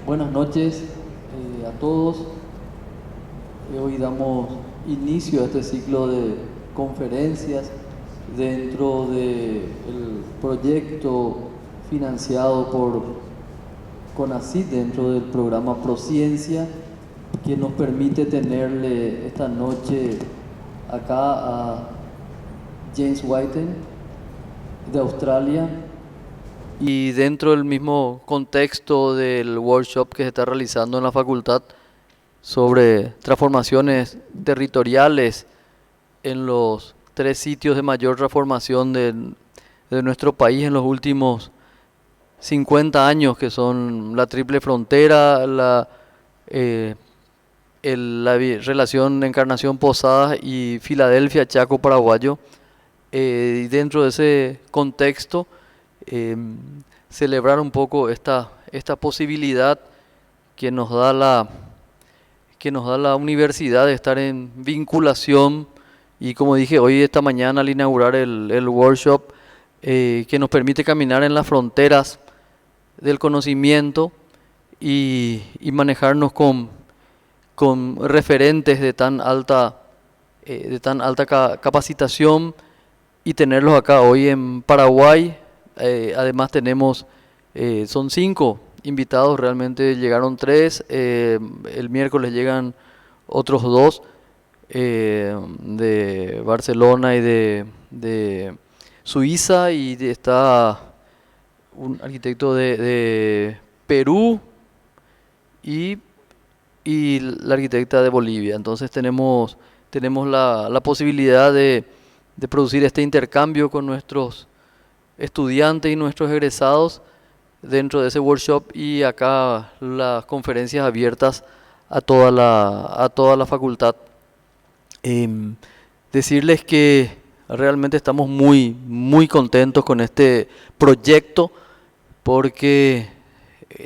Buenas noches a todos. Hoy damos inicio a este ciclo de conferencias dentro del proyecto financiado por CONACYT dentro del programa Prociencia, que nos permite tenerle esta noche acá a James Whitten de Australia. Y dentro del mismo contexto del workshop que se está realizando en la facultad sobre transformaciones territoriales en los 3 sitios de mayor transformación de nuestro país en los últimos 50 años, que son la Triple Frontera, la relación Encarnación Posadas y Filadelfia, Chaco Paraguayo. Y dentro de ese contexto, celebrar un poco esta posibilidad que nos da la universidad de estar en vinculación, y como dije hoy, esta mañana al inaugurar el workshop, que nos permite caminar en las fronteras del conocimiento y manejarnos con referentes de tan alta capacitación, y tenerlos acá hoy en Paraguay. Además tenemos, son 5 invitados, realmente llegaron 3, el miércoles llegan otros 2 de Barcelona y de Suiza, y está un arquitecto de Perú y la arquitecta de Bolivia. Entonces tenemos la posibilidad de producir este intercambio con nuestros estudiantes y nuestros egresados dentro de ese workshop, y acá las conferencias abiertas a toda la facultad. Decirles que realmente estamos muy contentos con este proyecto, porque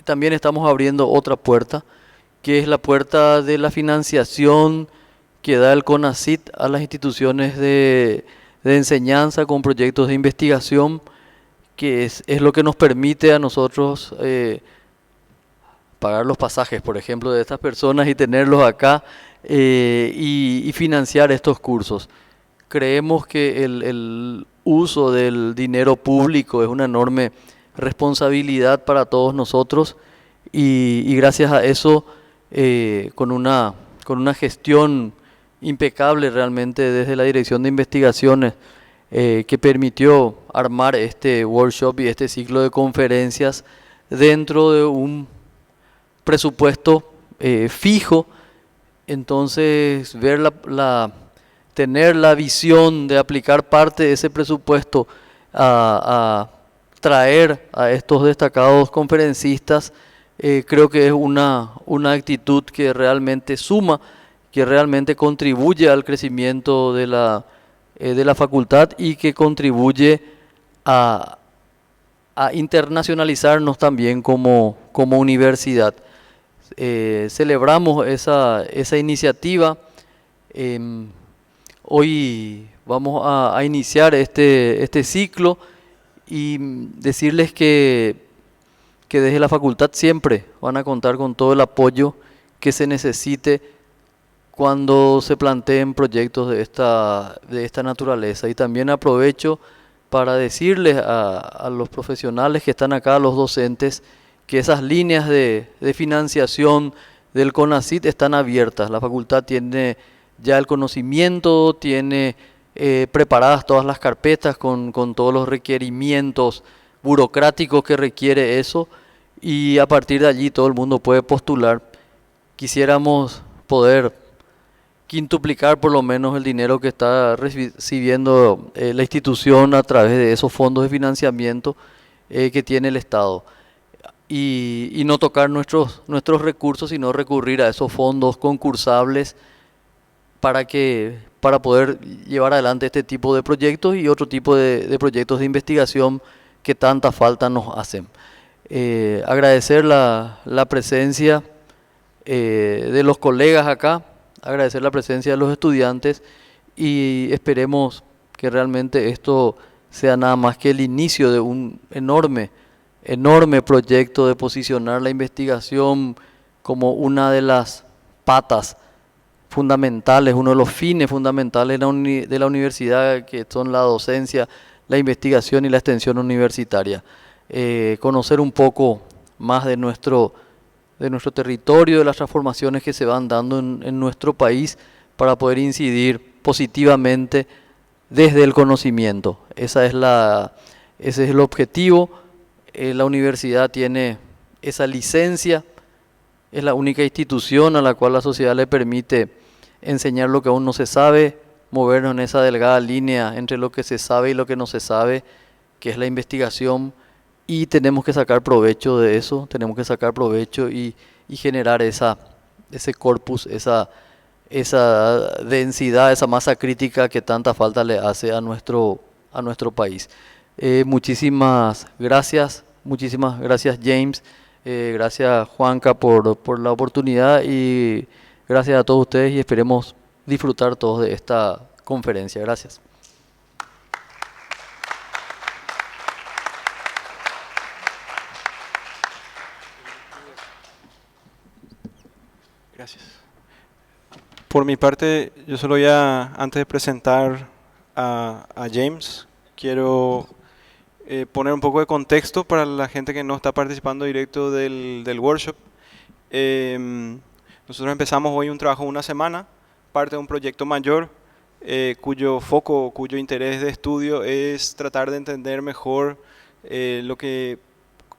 también estamos abriendo otra puerta, que es la puerta de la financiación que da el CONACYT a las instituciones de enseñanza con proyectos de investigación, que es lo que nos permite a nosotros pagar los pasajes, por ejemplo, de estas personas y tenerlos acá, y financiar estos cursos. Creemos que el uso del dinero público es una enorme responsabilidad para todos nosotros, y gracias a eso, con una gestión impecable realmente desde la Dirección de Investigaciones, que permitió armar este workshop y este ciclo de conferencias dentro de un presupuesto fijo. Entonces, tener la visión de aplicar parte de ese presupuesto a traer a estos destacados conferencistas, creo que es una actitud que realmente suma, que realmente contribuye al crecimiento de la facultad, y que contribuye a internacionalizarnos también como universidad. Celebramos esa iniciativa. Hoy vamos a iniciar este ciclo, y decirles que desde la facultad siempre van a contar con todo el apoyo que se necesite cuando se planteen proyectos de esta naturaleza. Y también aprovecho para decirles a los profesionales que están acá, a los docentes, que esas líneas de financiación del CONACYT están abiertas. La facultad tiene ya el conocimiento, tiene preparadas todas las carpetas con todos los requerimientos burocráticos que requiere eso, y a partir de allí todo el mundo puede postular. Quisiéramos poder quintuplicar por lo menos el dinero que está recibiendo la institución a través de esos fondos de financiamiento que tiene el Estado, y no tocar nuestros recursos, sino recurrir a esos fondos concursables para poder llevar adelante este tipo de proyectos y otro tipo de proyectos de investigación que tanta falta nos hacen. Agradecer la presencia de los colegas acá, agradecer la presencia de los estudiantes, y esperemos que realmente esto sea nada más que el inicio de un enorme enorme proyecto de posicionar la investigación como una de las patas fundamentales, uno de los fines fundamentales de la universidad, que son la docencia, la investigación y la extensión universitaria. Conocer un poco más de nuestro territorio, de las transformaciones que se van dando en nuestro país para poder incidir positivamente desde el conocimiento. Ese es el objetivo. La universidad tiene esa licencia, es la única institución a la cual la sociedad le permite enseñar lo que aún no se sabe, movernos en esa delgada línea entre lo que se sabe y lo que no se sabe, que es la investigación, y tenemos que sacar provecho de eso, tenemos que sacar provecho y generar ese corpus, esa densidad, esa masa crítica que tanta falta le hace a nuestro país. Muchísimas gracias James, gracias Juanca por la oportunidad y gracias a todos ustedes y esperemos disfrutar todos de esta conferencia. Gracias. Gracias. Por mi parte, yo solo antes de presentar a James, quiero poner un poco de contexto para la gente que no está participando directo del workshop. Nosotros empezamos hoy un trabajo de una semana, parte de un proyecto mayor, cuyo foco, cuyo interés de estudio es tratar de entender mejor lo que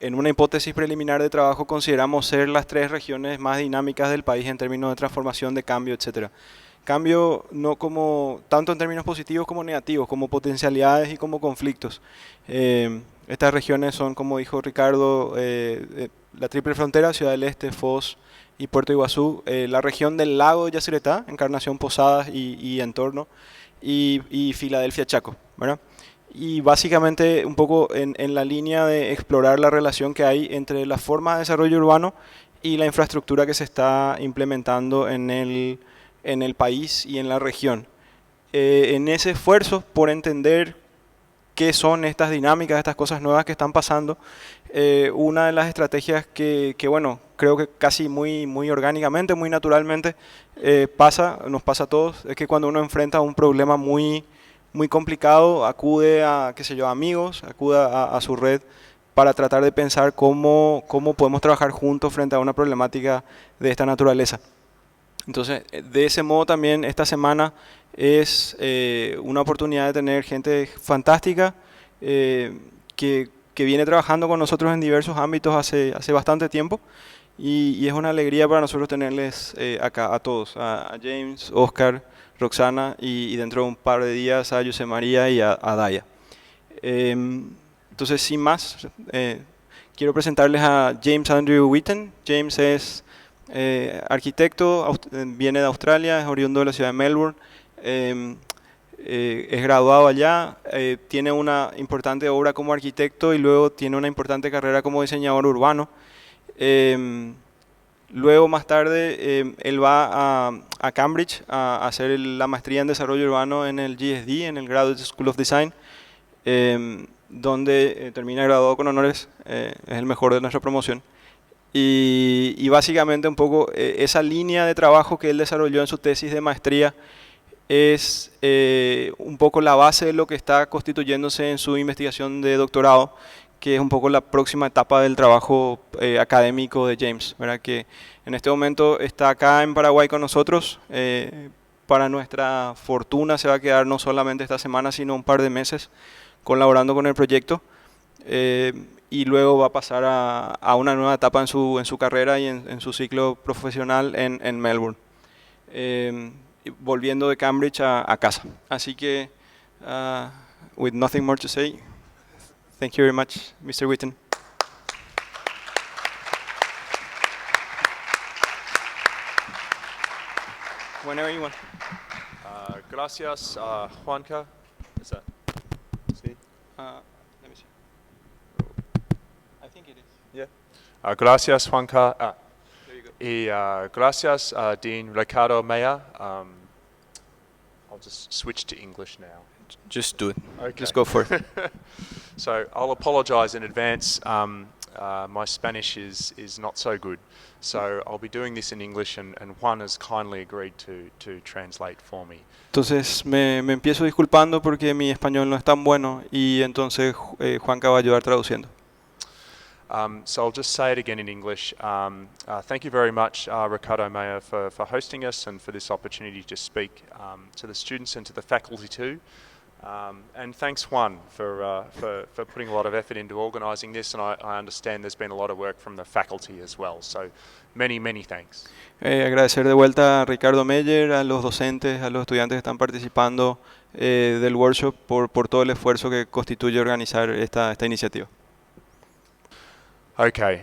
en una hipótesis preliminar de trabajo consideramos ser las 3 regiones más dinámicas del país en términos de transformación, de cambio, etc. Cambio no como tanto en términos positivos como negativos, como potencialidades y como conflictos. Estas regiones son, como dijo Ricardo, la triple frontera, Ciudad del Este, Foz y Puerto Iguazú, la región del lago de Yacyretá, Encarnación, Posadas y entorno, y Filadelfia, Chaco, ¿verdad? Y básicamente un poco en la línea de explorar la relación que hay entre la forma de desarrollo urbano y la infraestructura que se está implementando en el país y en la región. En ese esfuerzo por entender qué son estas dinámicas, estas cosas nuevas que están pasando, una de las estrategias que bueno, creo que casi muy orgánicamente, muy naturalmente nos pasa a todos, es que cuando uno enfrenta un problema muy complicado, acude a, qué sé yo, amigos, acude a su red para tratar de pensar cómo podemos trabajar juntos frente a una problemática de esta naturaleza. Entonces, de ese modo también esta semana es una oportunidad de tener gente fantástica que viene trabajando con nosotros en diversos ámbitos hace bastante tiempo y es una alegría para nosotros tenerles acá a todos, a James, Oscar, Roxana y dentro de un par de días a José María y a Daya. Entonces, sin más, quiero presentarles a James Andrew Whitten. James es arquitecto, viene de Australia, es oriundo de la ciudad de Melbourne, es graduado allá, tiene una importante obra como arquitecto y luego tiene una importante carrera como diseñador urbano. Luego, más tarde, él va a Cambridge a hacer la maestría en desarrollo urbano en el GSD, en el Graduate School of Design, donde termina graduado con honores, es el mejor de nuestra promoción. Y básicamente un poco esa línea de trabajo que él desarrolló en su tesis de maestría es un poco la base de lo que está constituyéndose en su investigación de doctorado, que es un poco la próxima etapa del trabajo académico de James, ¿verdad? Que en este momento está acá en Paraguay con nosotros. Para nuestra fortuna se va a quedar no solamente esta semana, sino un par de meses colaborando con el proyecto. Y luego va a pasar a una nueva etapa en su carrera y en su ciclo profesional en Melbourne, volviendo de Cambridge a casa. Así que, with nothing more to say, thank you very much, Mr. Whitten. Whenever you want. Gracias, Juanca. Is that? See? Let me see. I think it is. Yeah. Gracias, Juanca. There you go. Y gracias, Dean Ricardo Maya. I'll just switch to English now. Just do it. Okay. Just go for it. So I'll apologise in advance. my Spanish is not so good. So I'll be doing this in English, and Juan has kindly agreed to translate for me. Entonces me empiezo disculpando porque mi español no es tan bueno y entonces Juanca va a ayudar traduciendo. So I'll just say it again in English. Thank you very much, Ricardo Mayer, for hosting us and for this opportunity to speak to the students and to the faculty too. And thanks, Juan, for putting a lot of effort into organising this, and I understand there's been a lot of work from the faculty as well. So many, many thanks. Agradecer de vuelta a Ricardo Meyer, a los docentes, a los estudiantes que están participando del workshop por todo el esfuerzo que constituye organizar esta iniciativa. Okay,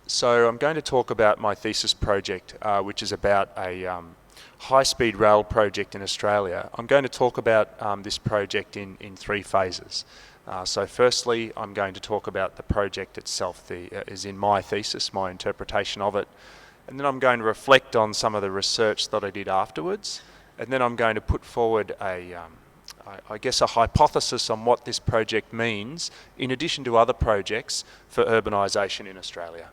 so I'm going to talk about my thesis project, which is about a high-speed rail project in Australia. I'm going to talk about this project in three phases. So firstly, I'm going to talk about the project itself, is in my thesis, my interpretation of it. And then I'm going to reflect on some of the research that I did afterwards. And then I'm going to put forward I guess a hypothesis on what this project means, in addition to other projects, for urbanisation in Australia.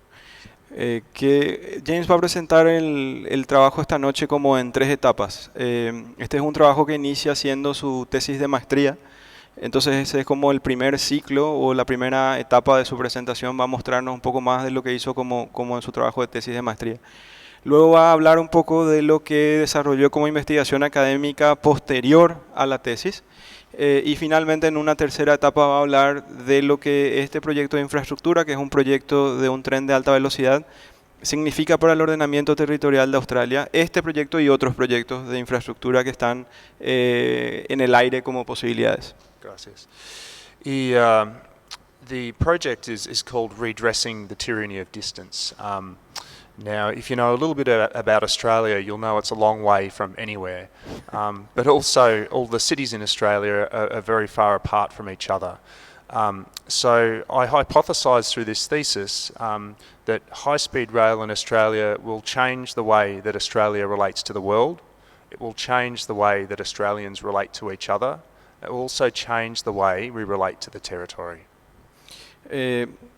Que James va a presentar el trabajo esta noche como en tres etapas. Este es un trabajo que inicia siendo su tesis de maestría. Entonces ese es como el primer ciclo o la primera etapa de su presentación. Va a mostrarnos un poco más de lo que hizo como en su trabajo de tesis de maestría. Luego va a hablar un poco de lo que desarrolló como investigación académica posterior a la tesis. Y finalmente en una tercera etapa va a hablar de lo que este proyecto de infraestructura, que es un proyecto de un tren de alta velocidad, significa para el ordenamiento territorial de Australia. Este proyecto y otros proyectos de infraestructura que están en el aire como posibilidades. Gracias. Y the project is called Redressing the Tyranny of Distance. Now, if you know a little bit about Australia, you'll know it's a long way from anywhere. But also, all the cities in Australia are very far apart from each other. So I hypothesised through this thesis that high-speed rail in Australia will change the way that Australia relates to the world. It will change the way that Australians relate to each other. It will also change the way we relate to the territory.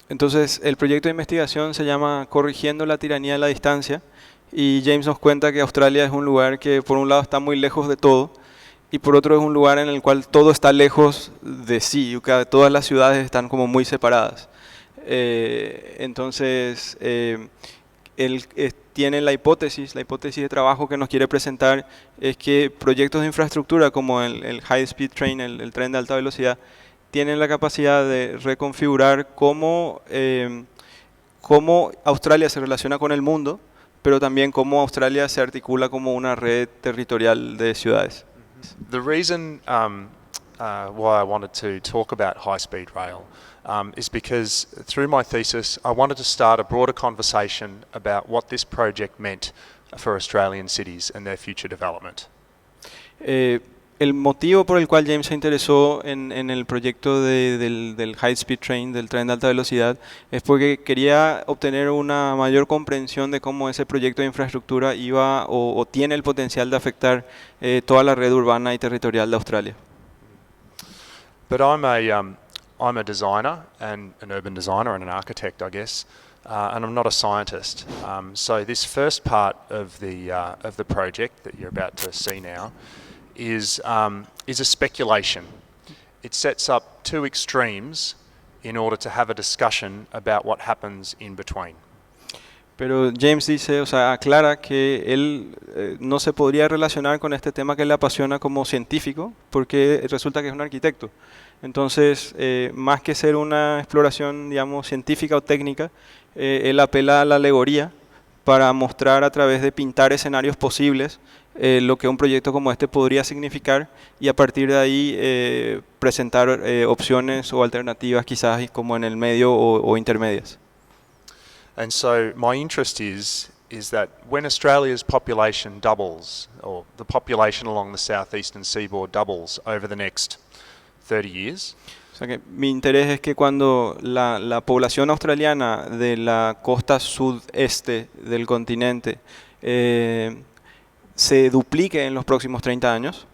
Entonces, el proyecto de investigación se llama Corrigiendo la tiranía de la distancia, y James nos cuenta que Australia es un lugar que por un lado está muy lejos de todo y por otro es un lugar en el cual todo está lejos de sí, todas las ciudades están como muy separadas. Entonces, él tiene la hipótesis de trabajo que nos quiere presentar es que proyectos de infraestructura como el High Speed Train, el tren de alta velocidad, tienen la capacidad de reconfigurar cómo Australia se relaciona con el mundo, pero también cómo Australia se articula como una red territorial de ciudades. The reason why I wanted to talk about high-speed rail is because through my thesis I wanted to start a broader conversation about what this project meant for Australian cities and their future development. El motivo por el cual James se interesó en el proyecto del High Speed Train, del tren de alta velocidad, es porque quería obtener una mayor comprensión de cómo ese proyecto de infraestructura iba o tiene el potencial de afectar toda la red urbana y territorial de Australia. But I'm a designer and an urban designer and an architect, I guess, and I'm not a scientist. So this first part of the project that you're about to see now is a speculation. It sets up two extremes in order to have a discussion about what happens in between. Pero James dice, aclara que él no se podría relacionar con este tema que le apasiona como científico, porque resulta que es un arquitecto. Entonces, más que ser una exploración, digamos, científica o técnica, él apela a la alegoría para mostrar a través de pintar escenarios posibles lo que un proyecto como este podría significar y a partir de ahí presentar opciones o alternativas quizás como en el medio o intermedias. And so my interest is that when Australia's population doubles, or the population along the southeastern seaboard doubles over the next 30 years, O sea que mi interés es que cuando la población australiana de la costa sudeste del continente se duplique en los próximos 30 años,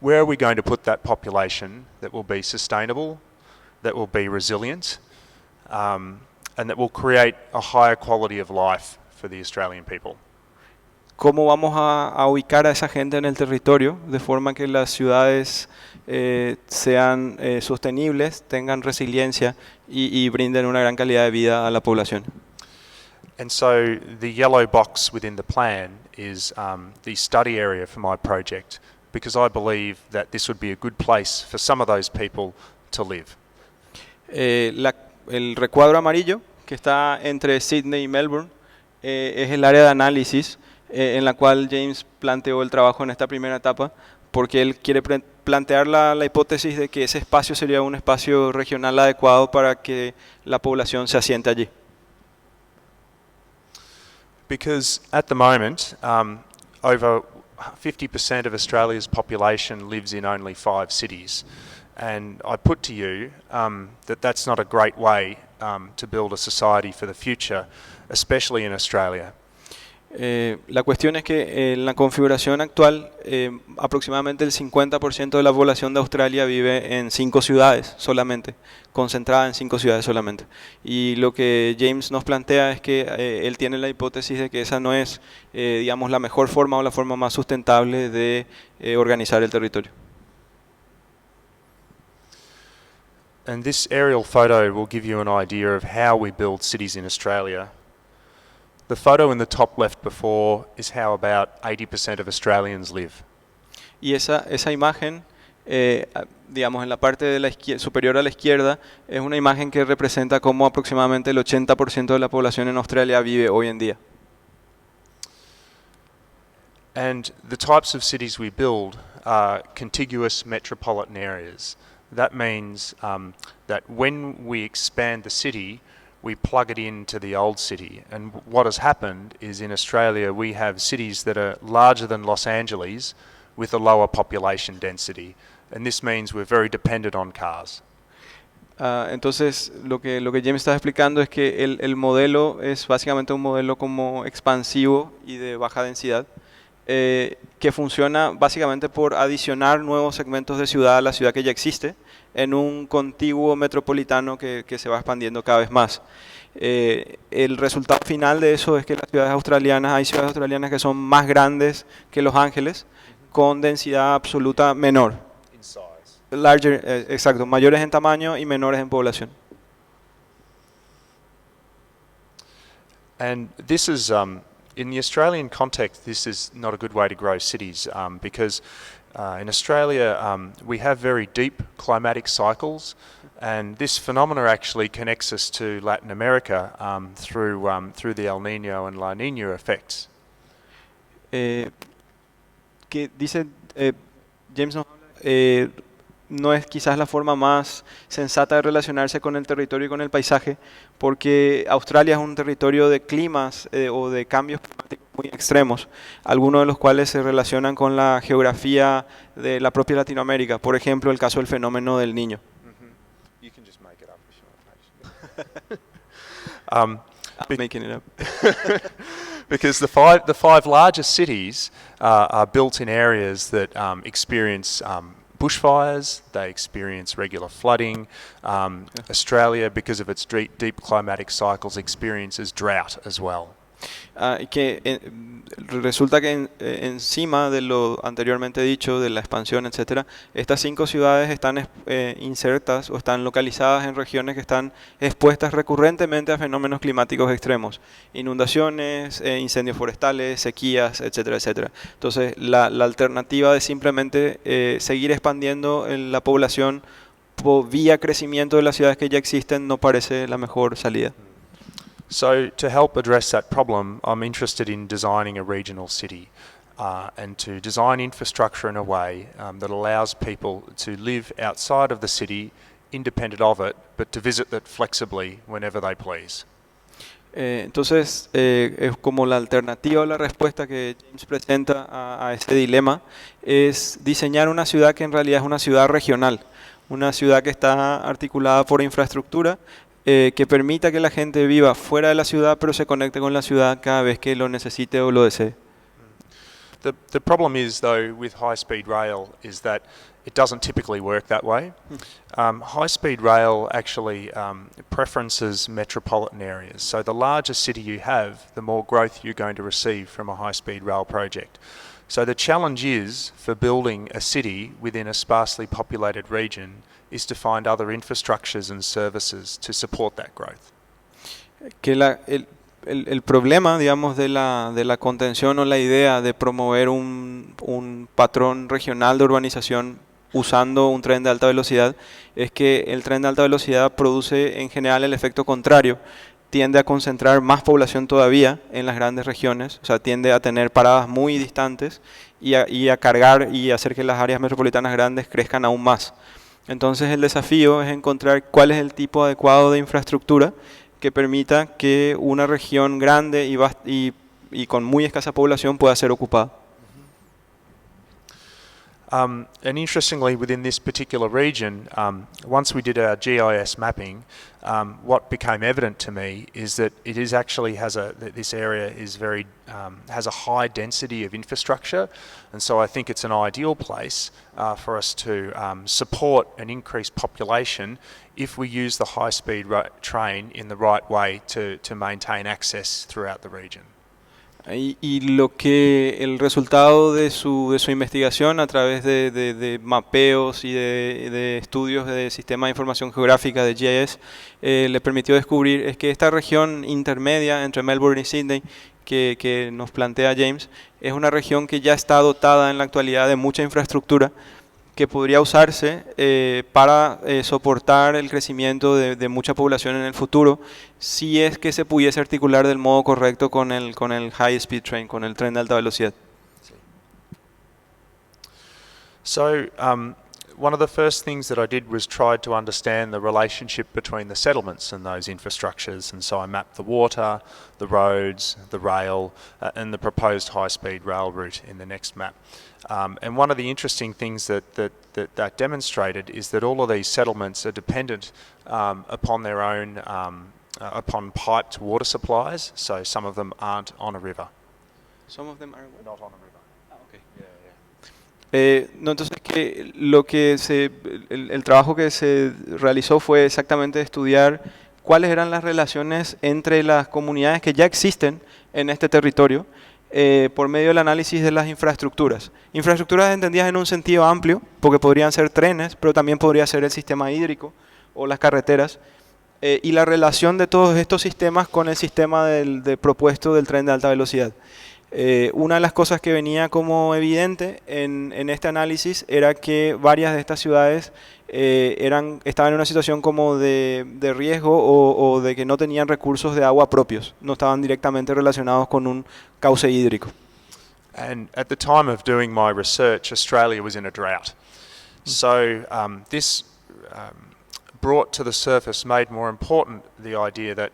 where are we going to put that population that will be sustainable, that will be resilient, and that will create a higher quality of life for the Australian people. ¿Cómo vamos a ubicar a esa gente en el territorio de forma que las ciudades sean sostenibles, tengan resiliencia y brinden una gran calidad de vida a la población? And so the yellow box within the plan is the study area for my project, because I believe that this would be a good place for some of those people to live. El recuadro amarillo que está entre Sydney y Melbourne es el área de análisis en la cual James planteó el trabajo en esta primera etapa, porque él quiere plantear la hipótesis de que ese espacio sería un espacio regional adecuado para que la población se asiente allí. Because at the moment, over 50% of Australia's population lives in only 5 cities. And I put to you that that's not a great way to build a society for the future, especially in Australia. La cuestión es que en la configuración actual aproximadamente el 50% de la población de Australia vive en 5 ciudades solamente, concentrada en 5 ciudades solamente. Y lo que James nos plantea es que él tiene la hipótesis de que esa no es, digamos, la mejor forma o la forma más sustentable de organizar el territorio. And this aerial photo will give you an idea of how we build cities in Australia. The photo in the top left before is how about 80% of Australians live. Y esa imagen, digamos, en la parte de la superior a la izquierda, es una imagen que representa cómo aproximadamente el 80% de la población en Australia vive hoy en día. And the types of cities we build are contiguous metropolitan areas. That means that when we expand the city, we plug it into the old city. And what has happened is in Australia we have cities that are larger than Los Angeles with a lower population density. And this means we're very dependent on cars. Entonces lo que James está explicando es que el modelo es básicamente un modelo como expansivo y de baja densidad, que funciona básicamente por adicionar nuevos segmentos de ciudad a la ciudad que ya existe en un contiguo metropolitano que se va expandiendo cada vez más. El resultado final de eso es que hay ciudades australianas que son más grandes que Los Ángeles, con densidad absoluta menor. In size. Larger, exacto, mayores en tamaño y menores en población. And this is, in the Australian context, this is not a good way to grow cities because in Australia we have very deep climatic cycles, and this phenomena actually connects us to Latin America through the El Niño and La Niña effects. Que dice James no es quizás la forma más sensata de relacionarse con el territorio y con el paisaje, porque Australia es un territorio de climas o de cambios climáticos muy extremos, algunos de los cuales se relacionan con la geografía de la propia Latinoamérica. Por ejemplo, el caso del fenómeno del Niño. You can just make it up if you want. I'm making it up. Because the five largest cities are built in areas that experience bushfires, they experience regular flooding. Australia, because of its deep climatic cycles, experiences drought as well. Y que resulta que encima de lo anteriormente dicho, de la expansión, etcétera, estas 5 ciudades están insertas o están localizadas en regiones que están expuestas recurrentemente a fenómenos climáticos extremos, inundaciones, incendios forestales, sequías, etcétera, etcétera. Entonces, la alternativa de simplemente seguir expandiendo la población vía crecimiento de las ciudades que ya existen no parece la mejor salida. So to help address that problem, I'm interested in designing a regional city and to design infrastructure in a way that allows people to live outside of the city, independent of it, but to visit it flexibly whenever they please. Entonces, es como la alternativa o la respuesta que James presenta a ese dilema es diseñar una ciudad que en realidad es una ciudad regional, una ciudad que está articulada por infraestructura, que permita que la gente viva fuera de la ciudad, pero se conecte con la ciudad cada vez que lo necesite o lo desee. The problem is, though, with high-speed rail is that it doesn't typically work that way. High-speed rail actually preferences metropolitan areas. So the larger city you have, the more growth you're going to receive from a high-speed rail project. So the challenge is, for building a city within a sparsely populated region, is to find other infrastructures and services to support that growth. Que el problema, digamos, de la contención o la idea de promover un patrón regional de urbanización usando un tren de alta velocidad es que el tren de alta velocidad produce en general el efecto contrario, tiende a concentrar más población todavía en las grandes regiones, o sea, tiende a tener paradas muy distantes y a cargar y hacer que las áreas metropolitanas grandes crezcan aún más. Entonces el desafío es encontrar cuál es el tipo adecuado de infraestructura que permita que una región grande y con muy escasa población pueda ser ocupada. And interestingly, within this particular region, once we did our GIS mapping, what became evident to me is that it is actually this area is very has a high density of infrastructure, and so I think it's an ideal place for us to support an increased population if we use the high-speed train in the right way to maintain access throughout the region. Y lo que el resultado de su investigación a través de mapeos y de estudios de sistema de información geográfica de GIS le permitió descubrir es que esta región intermedia entre Melbourne y Sydney que nos plantea James es una región que ya está dotada en la actualidad de mucha infraestructura que podría usarse para soportar el crecimiento de mucha población en el futuro, si es que se pudiese articular del modo correcto con el high speed train, con el tren de alta velocidad. So, one of the first things that I did was try to understand the relationship between the settlements and those infrastructures, and so I mapped the water, the roads, the rail, and the proposed high-speed rail route in the next map. And one of the interesting things that demonstrated is that all of these settlements are dependent upon their own, upon piped water supplies, so some of them aren't on a river. Some of them are Not on a river. Ah, okay. Yeah. No, entonces que el trabajo que se realizó fue exactamente estudiar cuáles eran las relaciones entre las comunidades que ya existen en este territorio por medio del análisis de las infraestructuras. Infraestructuras entendidas en un sentido amplio, porque podrían ser trenes, pero también podría ser el sistema hídrico o las carreteras, y la relación de todos estos sistemas con el sistema propuesto del tren de alta velocidad. Una de las cosas que venía como evidente en este análisis era que varias de estas ciudades estaban en una situación como de riesgo o de que no tenían recursos de agua propios, no estaban directamente relacionados con un cauce hídrico. And at the time of doing my research, Australia was in a drought. So this brought to the surface, made more important the idea that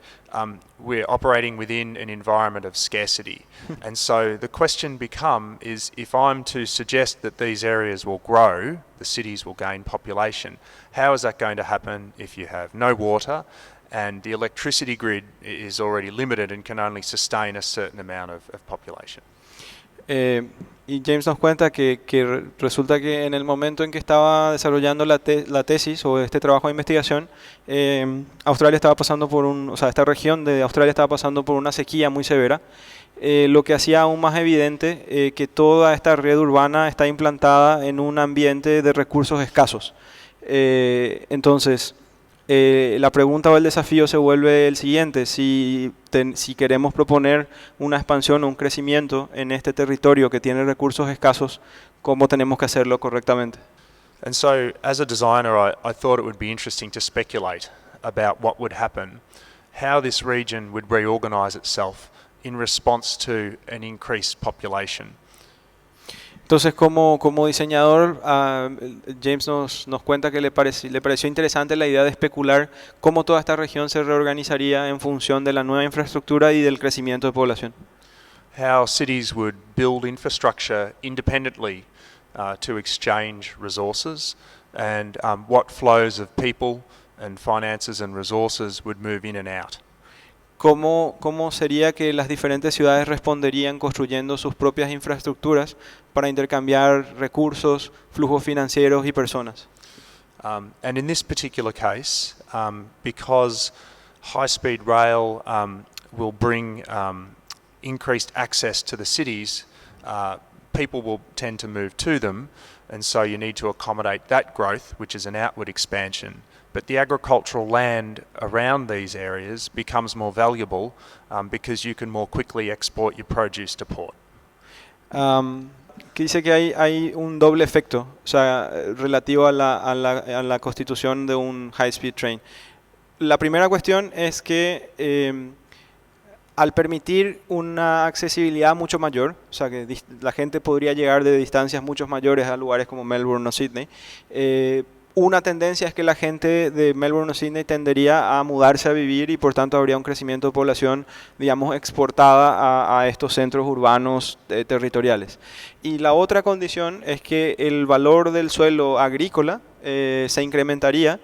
we're operating within an environment of scarcity. And so the question is if I'm to suggest that these areas will grow, the cities will gain population, how is that going to happen if you have no water and the electricity grid is already limited and can only sustain a certain amount of population? Y James nos cuenta que resulta que en el momento en que estaba desarrollando la tesis o este trabajo de investigación, Australia estaba pasando esta región de Australia estaba pasando por una sequía muy severa, lo que hacía aún más evidente que toda esta red urbana está implantada en un ambiente de recursos escasos. Entonces, la pregunta o el desafío se vuelve el siguiente: si queremos proponer una expansión o un crecimiento en este territorio que tiene recursos escasos, ¿cómo tenemos que hacerlo correctamente? And so, as a designer, I thought it would be interesting to speculate about what would happen, how this region would reorganize itself in response to an increased population. Entonces, como diseñador, James nos cuenta que le pareció interesante la idea de especular cómo toda esta región se reorganizaría en función de la nueva infraestructura y del crecimiento de población. How cities would build infrastructure independently to exchange resources, and what flows of people and finances and resources would move in and out. ¿cómo sería que las diferentes ciudades responderían construyendo sus propias infraestructuras para intercambiar recursos, flujos financieros y personas? And in this particular case, because high-speed rail will bring increased access to the cities, people will tend to move to them, and so you need to accommodate that growth, which is an outward expansion. But the agricultural land around these areas becomes more valuable because you can more quickly export your produce to port. Que dice que hay un doble efecto, o sea, relativo a la constitución de un high-speed train. La primera cuestión es que al permitir una accesibilidad mucho mayor, o sea, que la gente podría llegar de distancias mucho mayores a lugares como Melbourne o Sydney, una tendencia es que la gente de Melbourne o Sydney tendería a mudarse a vivir y por tanto habría un crecimiento de población, digamos, exportada a estos centros urbanos territoriales. Y la otra condición es que el valor del suelo agrícola se incrementaría,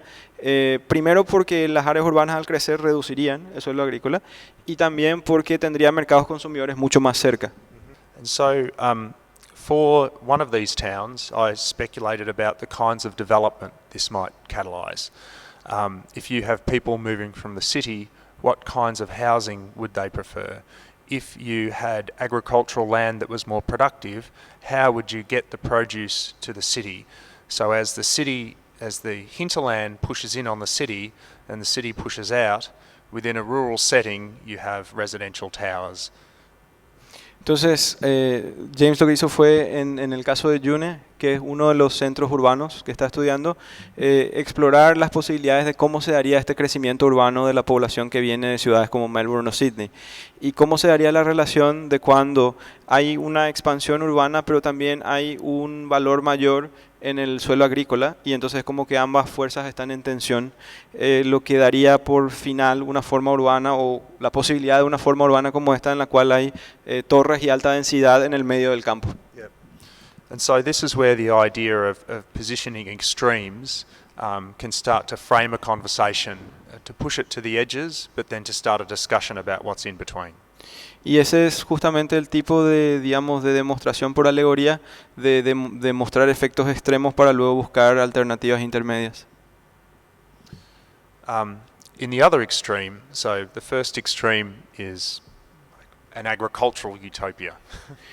primero porque las áreas urbanas al crecer reducirían el suelo agrícola y también porque tendría mercados consumidores mucho más cerca. And so, for one of these towns, I speculated about the kinds of development this might catalyse. If you have people moving from the city, what kinds of housing would they prefer? If you had agricultural land that was more productive, how would you get the produce to the city? So as the hinterland pushes in on the city and the city pushes out, within a rural setting you have residential towers. Entonces, James lo que hizo fue, en el caso de Yune, que es uno de los centros urbanos que está estudiando, explorar las posibilidades de cómo se daría este crecimiento urbano de la población que viene de ciudades como Melbourne o Sydney. Y cómo se daría la relación de cuando hay una expansión urbana, pero también hay un valor mayor en el suelo agrícola, y entonces como que ambas fuerzas están en tensión, lo que daría por final una forma urbana o la posibilidad de una forma urbana como esta en la cual hay torres y alta densidad en el medio del campo. Yep. And so this is where the idea of positioning extremes can start to frame a conversation, to push it to the edges, but then to start a discussion about what's in between. Y ese es justamente el tipo de, digamos, de demostración por alegoría, de mostrar efectos extremos para luego buscar alternativas intermedias. In the other extreme, so the first extreme is an agricultural utopia,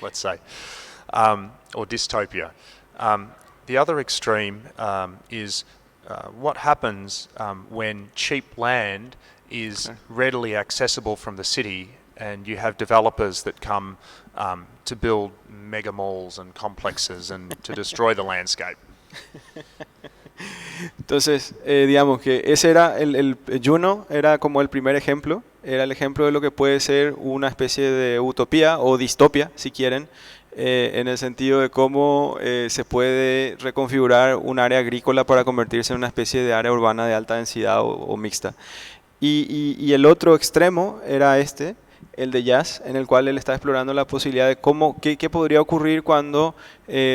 let's say, or dystopia. The other extreme is what happens when cheap land is readily accessible from the city and you have developers that come to build mega malls and complexes and to destroy the landscape. Entonces, digamos que ese era el Juno, era como el primer ejemplo, era el ejemplo de lo que puede ser una especie de utopía o distopia, si quieren, en el sentido de cómo se puede reconfigurar un área agrícola para convertirse en una especie de área urbana de alta densidad o mixta. Y el otro extremo era el de Jazz, en el cual él está explorando la posibilidad de qué podría ocurrir cuando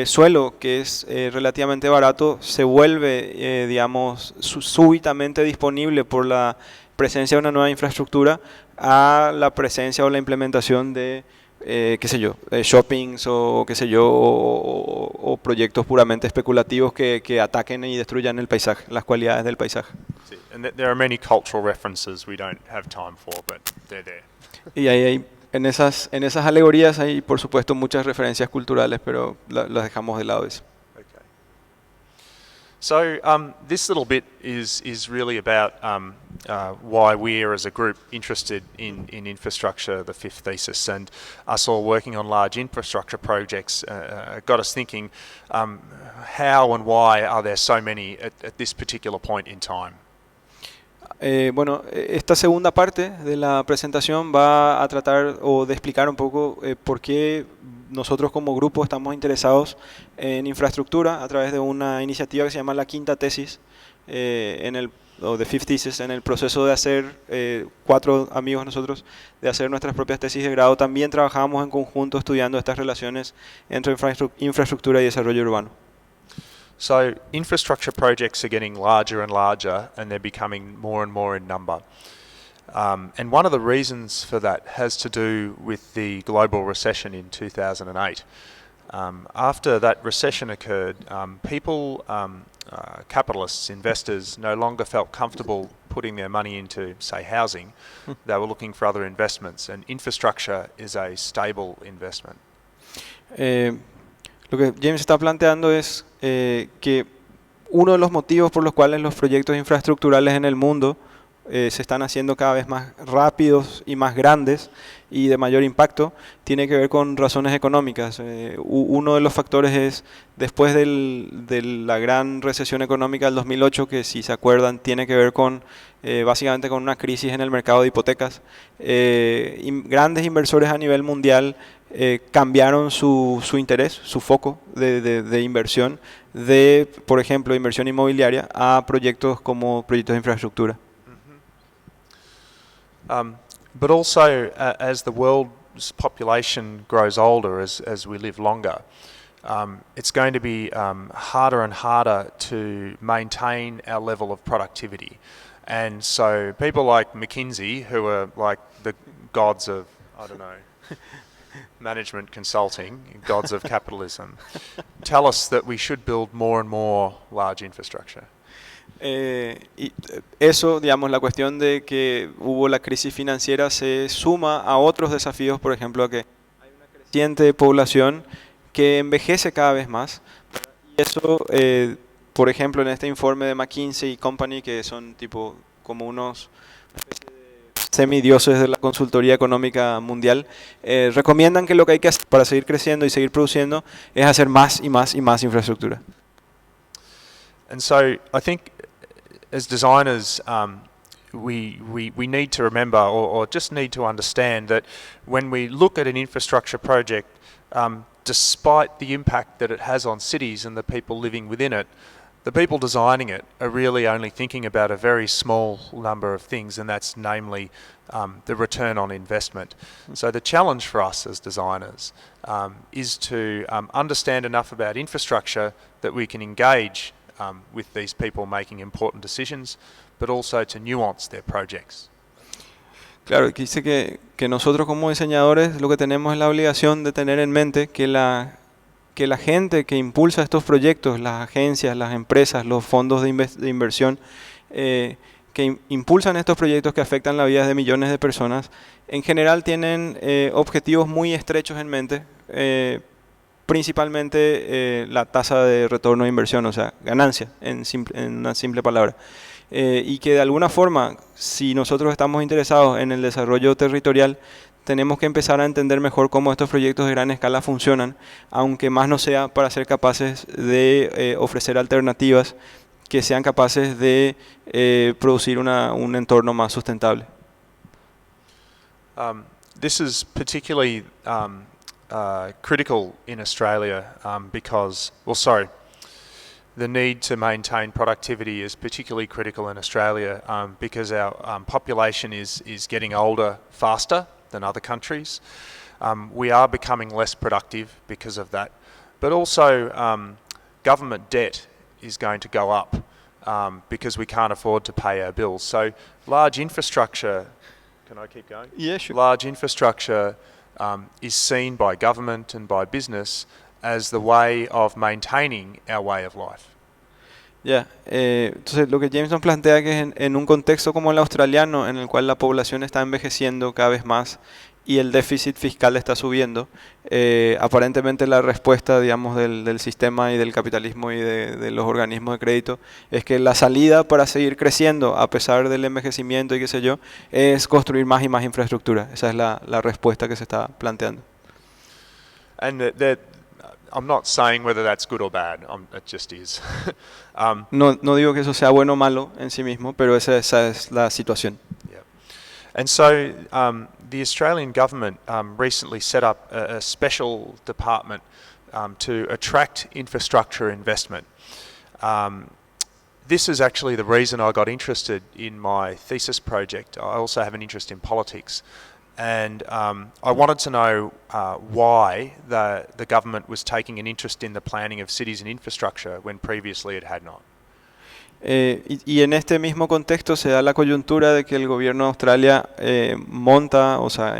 suelo, que es relativamente barato, se vuelve, digamos, súbitamente disponible por la presencia de una nueva infraestructura a la presencia o la implementación de, qué sé yo, shoppings o qué sé yo, o proyectos puramente especulativos que ataquen y destruyan el paisaje, las cualidades del paisaje. Sí. And there are many cultural references we don't have time for, but they're there. Y ahí en esas alegorías hay, por supuesto, muchas referencias culturales, pero las dejamos de lado eso. Okay. So this little bit is really about why we're as a group interested in infrastructure, the fifth thesis, and us all working on large infrastructure projects got us thinking, how and why are there so many at this particular point in time? Bueno, esta segunda parte de la presentación va a tratar de explicar un poco por qué nosotros como grupo estamos interesados en infraestructura a través de una iniciativa que se llama la quinta tesis, o the fifth thesis, en el proceso de hacer, 4 amigos nosotros, de hacer nuestras propias tesis de grado. También trabajamos en conjunto estudiando estas relaciones entre infraestructura y desarrollo urbano. So infrastructure projects are getting larger and larger, and they're becoming more and more in number. And one of the reasons for that has to do with the global recession in 2008. After that recession occurred, capitalists, investors, no longer felt comfortable putting their money into, say, housing. They were looking for other investments, and infrastructure is a stable investment. Lo que James está planteando es que uno de los motivos por los cuales los proyectos infraestructurales en el mundo se están haciendo cada vez más rápidos y más grandes y de mayor impacto, tiene que ver con razones económicas. Uno de los factores es, después de la gran recesión económica del 2008, que si se acuerdan tiene que ver con básicamente con una crisis en el mercado de hipotecas, grandes inversores a nivel mundial cambiaron su interés, su foco de inversión, de, por ejemplo, inversión inmobiliaria a proyectos como proyectos de infraestructura. But also, as the world's population grows older, as we live longer, it's going to be harder and harder to maintain our level of productivity. And so people like McKinsey, who are like the gods of, I don't know, management consulting, gods of capitalism, tell us that we should build more and more large infrastructure. Y eso, digamos, la cuestión de que hubo la crisis financiera se suma a otros desafíos, por ejemplo, a que hay una creciente población que envejece cada vez más. Y eso, por ejemplo, en este informe de McKinsey y Company, que son tipo como unos semidioses de la consultoría económica mundial, recomiendan que lo que hay que hacer para seguir creciendo y seguir produciendo es hacer más y más y más infraestructura. And so I think as designers, we need to remember or just need to understand that when we look at an infrastructure project, despite the impact that it has on cities and the people living within it, the people designing it are really only thinking about a very small number of things, and that's namely the return on investment. So the challenge for us as designers is to understand enough about infrastructure that we can engage with these people making important decisions, but also to nuance their projects. Claro, aquí dice que nosotros como diseñadores lo que tenemos es la obligación de tener en mente que la gente que impulsa estos proyectos, las agencias, las empresas, los fondos de inversión que impulsan estos proyectos que afectan la vida de millones de personas, en general tienen objetivos muy estrechos en mente, principalmente la tasa de retorno de inversión, o sea, ganancia, en una simple palabra. Y que de alguna forma, si nosotros estamos interesados en el desarrollo territorial, tenemos que empezar a entender mejor cómo estos proyectos de gran escala funcionan, aunque más no sea para ser capaces de ofrecer alternativas que sean capaces de producir un entorno más sustentable. This is particularly critical in Australia because, the need to maintain productivity is particularly critical in Australia because our population is getting older faster than other countries. We are becoming less productive because of that. But also government debt is going to go up because we can't afford to pay our bills. So large infrastructure, can I keep going? Yeah, sure. Large infrastructure is seen by government and by business as the way of maintaining our way of life. Ya, entonces lo que James nos plantea que es en un contexto como el australiano, en el cual la población está envejeciendo cada vez más y el déficit fiscal está subiendo, aparentemente la respuesta, digamos, del sistema y del capitalismo y de los organismos de crédito es que la salida para seguir creciendo a pesar del envejecimiento y qué sé yo, es construir más y más infraestructura. Esa es la respuesta que se está planteando. And I'm not saying whether that's good or bad, it just is. No digo que eso sea bueno o malo en sí mismo, pero esa es la situación. Yeah. And so the Australian government recently set up a special department to attract infrastructure investment. This is actually the reason I got interested in my thesis project. I also have an interest in politics. And I wanted to know why the government was taking an interest in the planning of cities and infrastructure when previously it had not. Y en este mismo contexto se da la coyuntura de que el gobierno de Australia monta, o sea,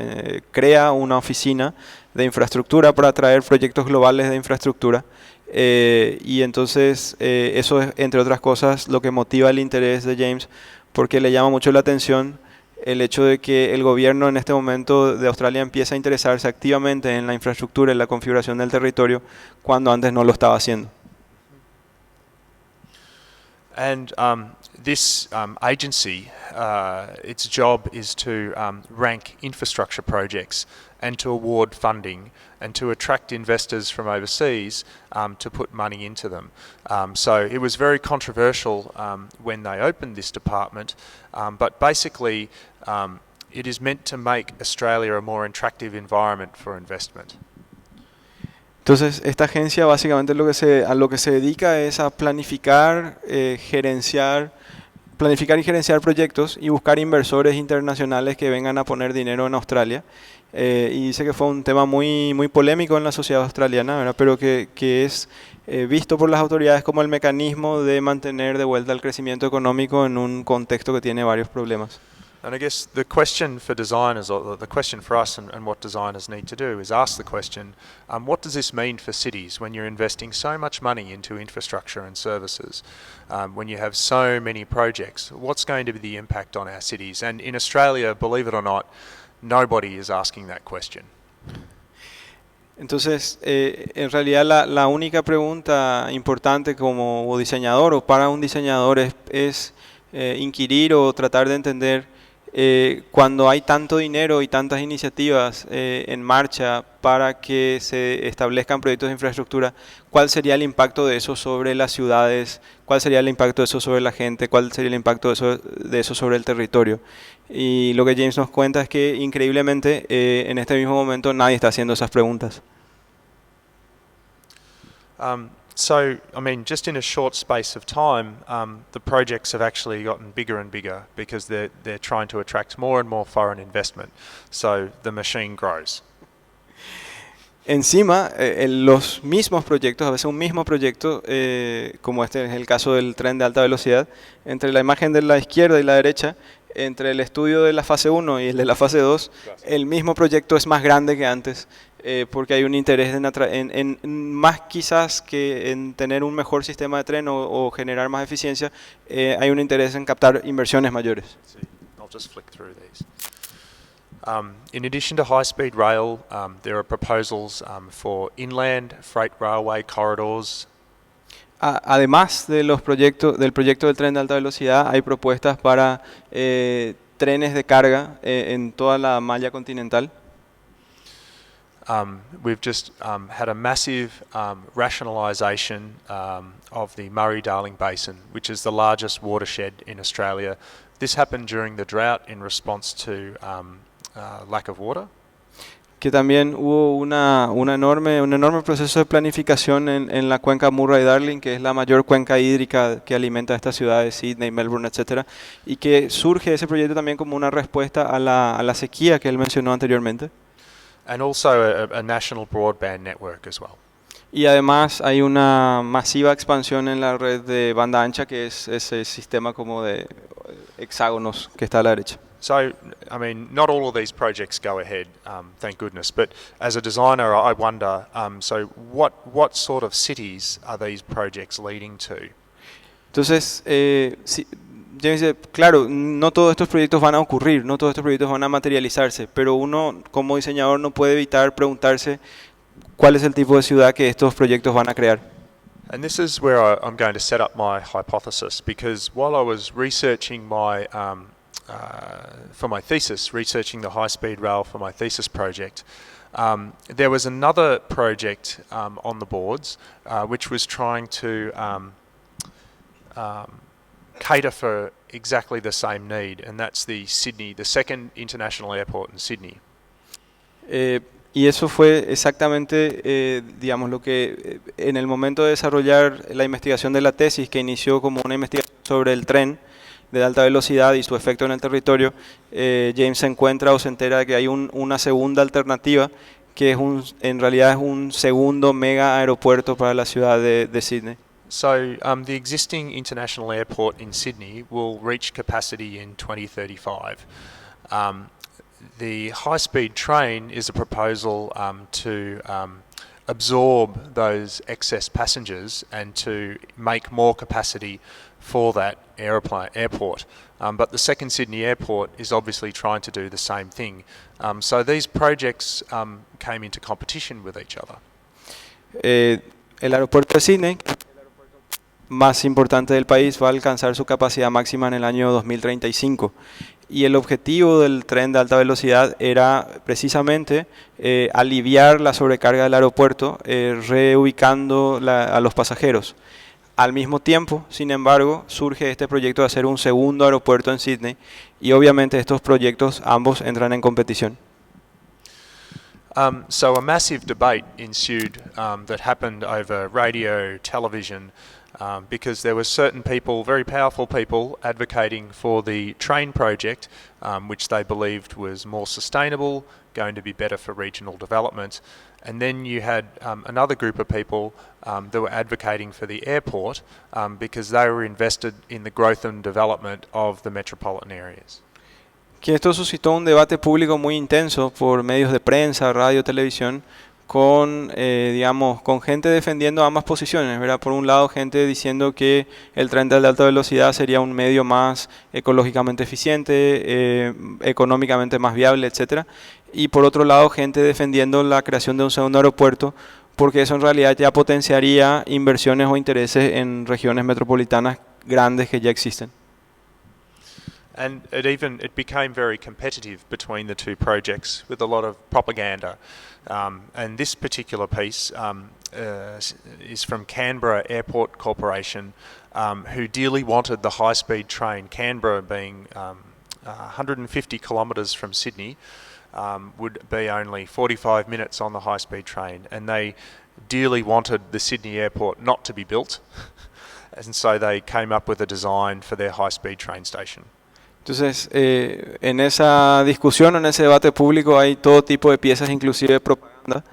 crea una oficina de infraestructura para atraer proyectos globales de infraestructura. Y entonces eso es, entre otras cosas, lo que motiva el interés de James, porque le llama mucho la atención el hecho de que el gobierno en este momento de Australia empieza a interesarse activamente en la infraestructura, en la configuración del territorio, cuando antes no lo estaba haciendo. And this agency, its job is to rank infrastructure projects and to award funding and to attract investors from overseas to put money into them. So it was very controversial when they opened this department, but basically it is meant to make Australia a more attractive environment for investment. Entonces, esta agencia básicamente a lo que se dedica es a planificar, planificar y gerenciar proyectos y buscar inversores internacionales que vengan a poner dinero en Australia. Y dice que fue un tema muy, muy polémico en la sociedad australiana, ¿verdad? Pero que es visto por las autoridades como el mecanismo de mantener de vuelta el crecimiento económico en un contexto que tiene varios problemas. And I guess the question for designers, or the question for us and what designers need to do is ask the question, what does this mean for cities when you're investing so much money into infrastructure and services, when you have so many projects? What's going to be the impact on our cities? And in Australia, believe it or not, nobody is asking that question. Entonces, en realidad la única pregunta importante como diseñador o para un diseñador es inquirir o tratar de entender cuando hay tanto dinero y tantas iniciativas en marcha para que se establezcan proyectos de infraestructura, ¿cuál sería el impacto de eso sobre las ciudades? ¿Cuál sería el impacto de eso sobre la gente? ¿Cuál sería el impacto de eso sobre el territorio? Y lo que James nos cuenta es que increíblemente en este mismo momento nadie está haciendo esas preguntas. So, I mean, just in a short space of time, the projects have actually gotten bigger and bigger because they're trying to attract more and more foreign investment. So the machine grows. Encima, los mismos proyectos, a veces un mismo proyecto, como este es el caso del tren de alta velocidad, entre la imagen de la izquierda y la derecha, entre el estudio de la fase 1 y el de la fase 2, el mismo proyecto es más grande que antes, porque hay un interés en más quizás que en tener un mejor sistema de tren o generar más eficiencia, hay un interés en captar inversiones mayores. I'll just flick through these. In addition to high-speed rail, there are proposals for inland freight railway corridors. Además de del proyecto del tren de alta velocidad, hay propuestas para trenes de carga en toda la malla continental. We've just had a massive rationalisation of the Murray-Darling Basin, which is the largest watershed in Australia. This happened during the drought in response to lack of water. Que también hubo un enorme proceso de planificación en la cuenca Murray-Darling, que es la mayor cuenca hídrica que alimenta a estas ciudades, Sydney, Melbourne, etcétera, y que surge ese proyecto también como una respuesta a la sequía que él mencionó anteriormente. And also a national broadband network as well. Y además hay una masiva expansión en la red de banda ancha, que es ese sistema como de hexágonos que está a la derecha. So, I mean, not all of these projects go ahead, thank goodness. But as a designer, I wonder, so what sort of cities are these projects leading to? Entonces, James dice, claro, no todos estos proyectos van a ocurrir, no todos estos proyectos van a materializarse, pero uno como diseñador no puede evitar preguntarse cuál es el tipo de ciudad que estos proyectos van a crear. And this is where I'm going to set up my hypothesis, because while I was researching for my thesis, researching the high-speed rail for my thesis project, there was another project on the boards which was trying to cater for exactly the same need, and that's the second international airport in Sydney. Y eso fue exactamente, digamos, lo que en el momento de desarrollar la investigación de la tesis, que inició como una investigación sobre el tren de alta velocidad y su efecto en el territorio, James se encuentra o se entera de que hay una segunda alternativa, que en realidad es un segundo mega aeropuerto para la ciudad de Sydney. The existing international airport in Sydney will reach capacity in 2035. The high-speed train is a proposal to absorb those excess passengers and to make more capacity for that airport. But the second Sydney airport is obviously trying to do the same thing. So these projects came into competition with each other. El aeropuerto de Sydney, más importante del país, va a alcanzar su capacidad máxima en el año 2035. Y el objetivo del tren de alta velocidad era precisamente aliviar la sobrecarga del aeropuerto, reubicando a los pasajeros. Al mismo tiempo, sin embargo, surge este proyecto de hacer un segundo aeropuerto en Sydney y obviamente estos proyectos ambos entran en competición. So a massive debate ensued that happened over radio, television, because there were certain people, very powerful people, advocating for the train project, which they believed was more sustainable, going to be better for regional development. And then you had another group of people that were advocating for the airport because they were invested in the growth and development of the metropolitan areas. Que esto suscitó un debate público muy intenso por medios de prensa, radio, televisión, con gente defendiendo ambas posiciones, ¿verdad? Por un lado, gente diciendo que el tren de alta velocidad sería un medio más ecológicamente eficiente, económicamente más viable, etc. Y por otro lado, gente defendiendo la creación de un segundo aeropuerto, porque eso en realidad ya potenciaría inversiones o intereses en regiones metropolitanas grandes que ya existen. And it became very competitive between the two projects with a lot of propaganda. And this particular piece is from Canberra Airport Corporation, who dearly wanted the high-speed train. Canberra being 150 kilometres from Sydney, would be only 45 minutes on the high-speed train. And they dearly wanted the Sydney airport not to be built. And so they came up with a design for their high-speed train station. Entonces, en esa discusión, en ese debate público, hay todo tipo de piezas, inclusive propaganda,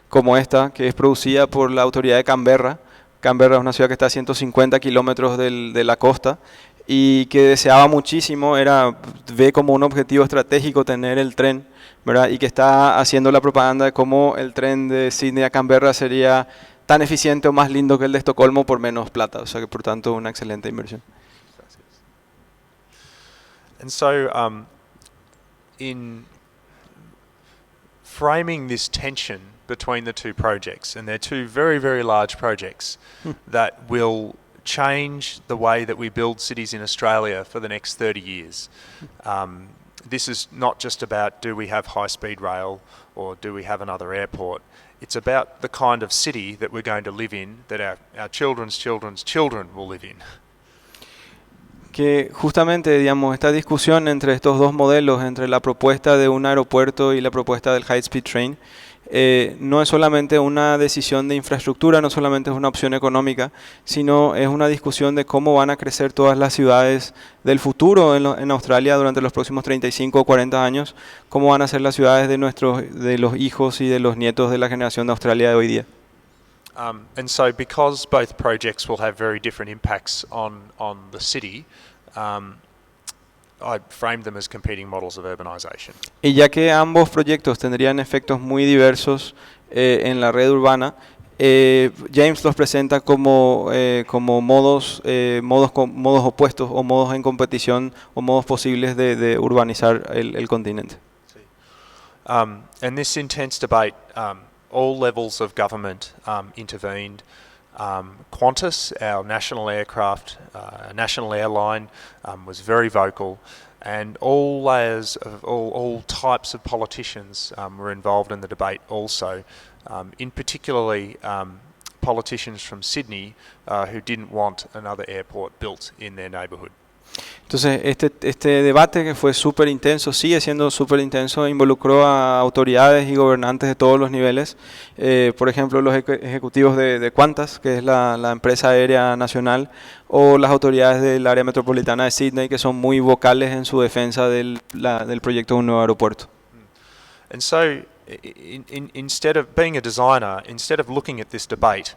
como esta, que es producida por la autoridad de Canberra. Canberra es una ciudad que está a 150 kilómetros de la costa y que deseaba muchísimo, ve como un objetivo estratégico tener el tren, ¿verdad? Y que está haciendo la propaganda de cómo el tren de Sydney a Canberra sería tan eficiente o más lindo que el de Estocolmo por menos plata. O sea que, por tanto, una excelente inversión. And so, in framing this tension between the two projects, and they're two very, very large projects that will change the way that we build cities in Australia for the next 30 years. This is not just about do we have high-speed rail or do we have another airport. It's about the kind of city that we're going to live in, that our children's children's children will live in. Que justamente, esta discusión entre estos dos modelos, entre la propuesta de un aeropuerto y la propuesta del High Speed Train, no es solamente una decisión de infraestructura, no solamente es una opción económica, sino es una discusión de cómo van a crecer todas las ciudades del futuro en Australia durante los próximos 35 o 40 años, cómo van a ser las ciudades de los hijos y de los nietos de la generación de Australia de hoy día. And so because both projects will have very different impacts on the city, I framed them as competing models of urbanisation. Y ya que ambos proyectos tendrían efectos muy diversos en la red urbana, James los presenta como modos opuestos o modos en competición o modos posibles de urbanizar el continente. And this intense debate, all levels of government intervened. Qantas, our national aircraft, national airline, was very vocal, and all layers of all types of politicians were involved in the debate also. In particularly politicians from Sydney who didn't want another airport built in their neighbourhood. Entonces, este debate que fue súper intenso, sigue siendo súper intenso, involucró a autoridades y gobernantes de todos los niveles. Por ejemplo, los ejecutivos de Qantas, que es la empresa aérea nacional, o las autoridades del área metropolitana de Sydney, que son muy vocales en su defensa del proyecto de un nuevo aeropuerto. And so, instead of being a designer, instead of looking at this debate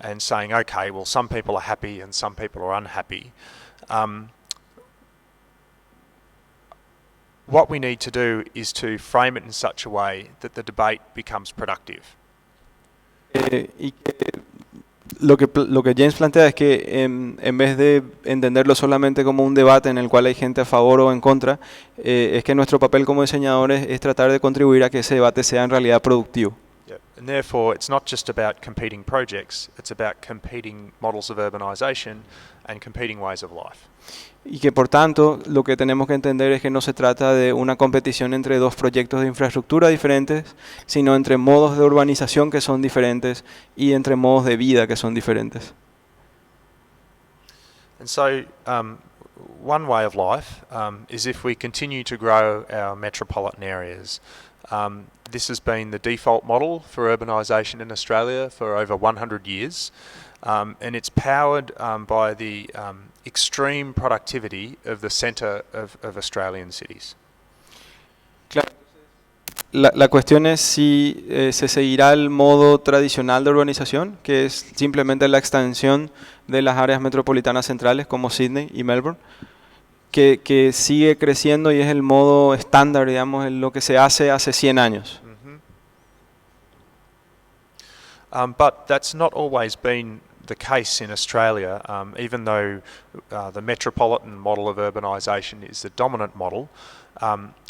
and saying, okay, well, some people are happy and some people are unhappy. What we need to do is to frame it in such a way that the debate becomes productive. Y que lo que James plantea es que en vez de entenderlo solamente como un debate en el cual hay gente a favor o en contra, es que nuestro papel como diseñadores es tratar de contribuir a que ese debate sea en realidad productivo. Yeah. And therefore, it's not just about competing projects, it's about competing models of urbanisation and competing ways of life. Y que por tanto lo que tenemos que entender es que no se trata de una competición entre dos proyectos de infraestructura diferentes, sino entre modos de urbanización que son diferentes y entre modos de vida que son diferentes. And so, one way of life is if we continue to grow our metropolitan areas. This has been the default model for urbanisation in Australia for over 100 years. And it's powered by the extreme productivity of the centre of Australian cities. Claro. La cuestión es si se seguirá el modo tradicional de urbanización, que es simplemente la extensión de las áreas metropolitanas centrales como Sydney y Melbourne, que sigue creciendo y es el modo estándar, digamos, en lo que se hace 100 años. But that's not always been the case in Australia, even though the metropolitan model of urbanisation is the dominant model.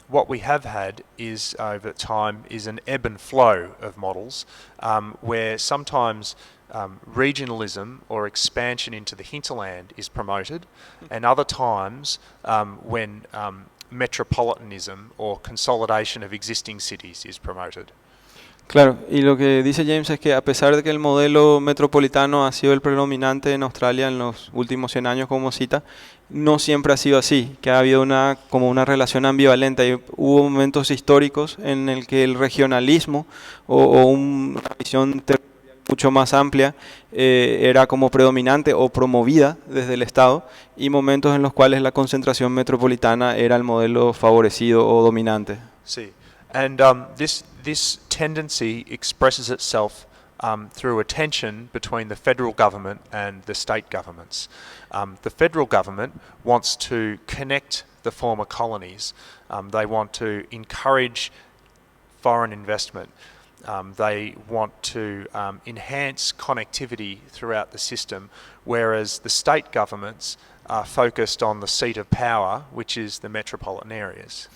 What we have had is, over time, is an ebb and flow of models where sometimes regionalism or expansion into the hinterland is promoted, and other times when metropolitanism or consolidation of existing cities is promoted. Claro, y lo que dice James es que a pesar de que el modelo metropolitano ha sido el predominante en Australia en los últimos 100 años, como cita, no siempre ha sido así, que ha habido como una relación ambivalente. Y hubo momentos históricos en el que el regionalismo o una visión territorial mucho más amplia era como predominante o promovida desde el Estado, y momentos en los cuales la concentración metropolitana era el modelo favorecido o dominante. Sí. And this tendency expresses itself through a tension between the federal government and the state governments. The federal government wants to connect the former colonies. They want to encourage foreign investment. They want to enhance connectivity throughout the system, whereas the state governments are focused on the seat of power, which is the metropolitan areas.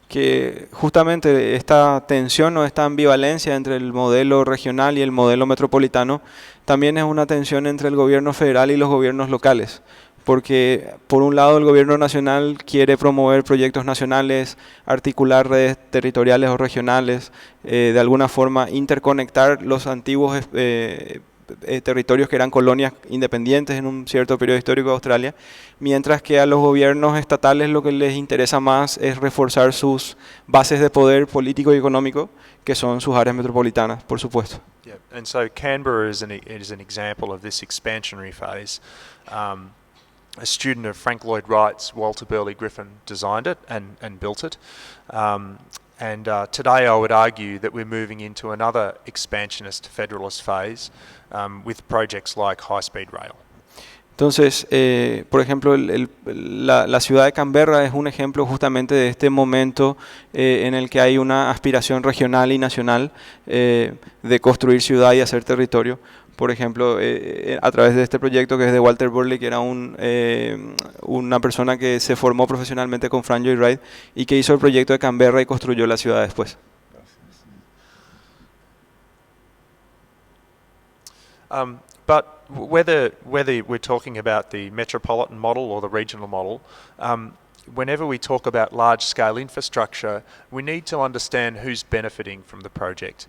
Que justamente esta tensión o esta ambivalencia entre el modelo regional y el modelo metropolitano también es una tensión entre el gobierno federal y los gobiernos locales, porque por un lado el gobierno nacional quiere promover proyectos nacionales, articular redes territoriales o regionales, de alguna forma interconectar los antiguos territorios que eran colonias independientes en un cierto periodo histórico de Australia, mientras que a los gobiernos estatales lo que les interesa más es reforzar sus bases de poder político y económico, que son sus áreas metropolitanas, por supuesto. Yeah. And so Canberra is an example of this expansionary phase. A student of Frank Lloyd Wright's, Walter Burley Griffin, designed it and built it. And today I would argue that we're moving into another expansionist federalist phase with projects like high-speed rail. Entonces, por ejemplo, la ciudad de Canberra es un ejemplo justamente de este momento en el que hay una aspiración regional y nacional de construir ciudad y hacer territorio. Por ejemplo, a través de este proyecto que es de Walter Burley, que era una persona que se formó profesionalmente con Frank Lloyd Wright y que hizo el proyecto de Canberra y construyó la ciudad después. But whether we're talking about the metropolitan model or the regional model, whenever we talk about large-scale infrastructure, we need to understand who's benefiting from the project.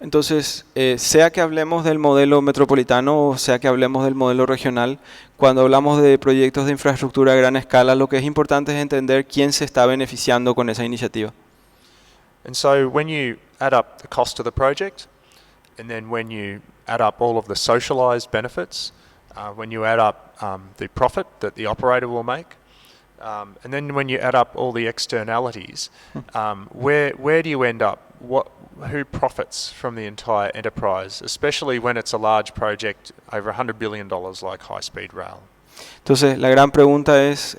Entonces, sea que hablemos del modelo metropolitano o sea que hablemos del modelo regional, cuando hablamos de proyectos de infraestructura a gran escala, lo que es importante es entender quién se está beneficiando con esa iniciativa. And so when you add up the cost of the project, and then when you add up all of the socialised benefits, when you add up the profit that the operator will make, and then when you add up all the externalities, where do you end up? who profits from the entire enterprise, especially when it's a large project over $100 billion like high-speed rail? Entonces, la gran pregunta es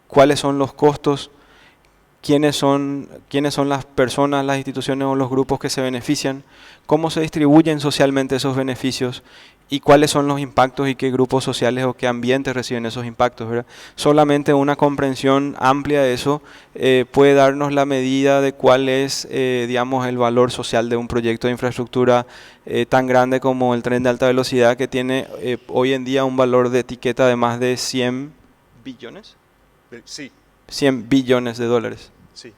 cuáles son los costos, quiénes son las personas, las instituciones o los grupos que se benefician, cómo se distribuyen socialmente esos beneficios y cuáles son los impactos y qué grupos sociales o qué ambientes reciben esos impactos, ¿verdad? Solamente una comprensión amplia de eso puede darnos la medida de cuál es, digamos, el valor social de un proyecto de infraestructura tan grande como el tren de alta velocidad, que tiene hoy en día un valor de etiqueta de más de 100 billones. Sí. 100 billones de dólares. Sí.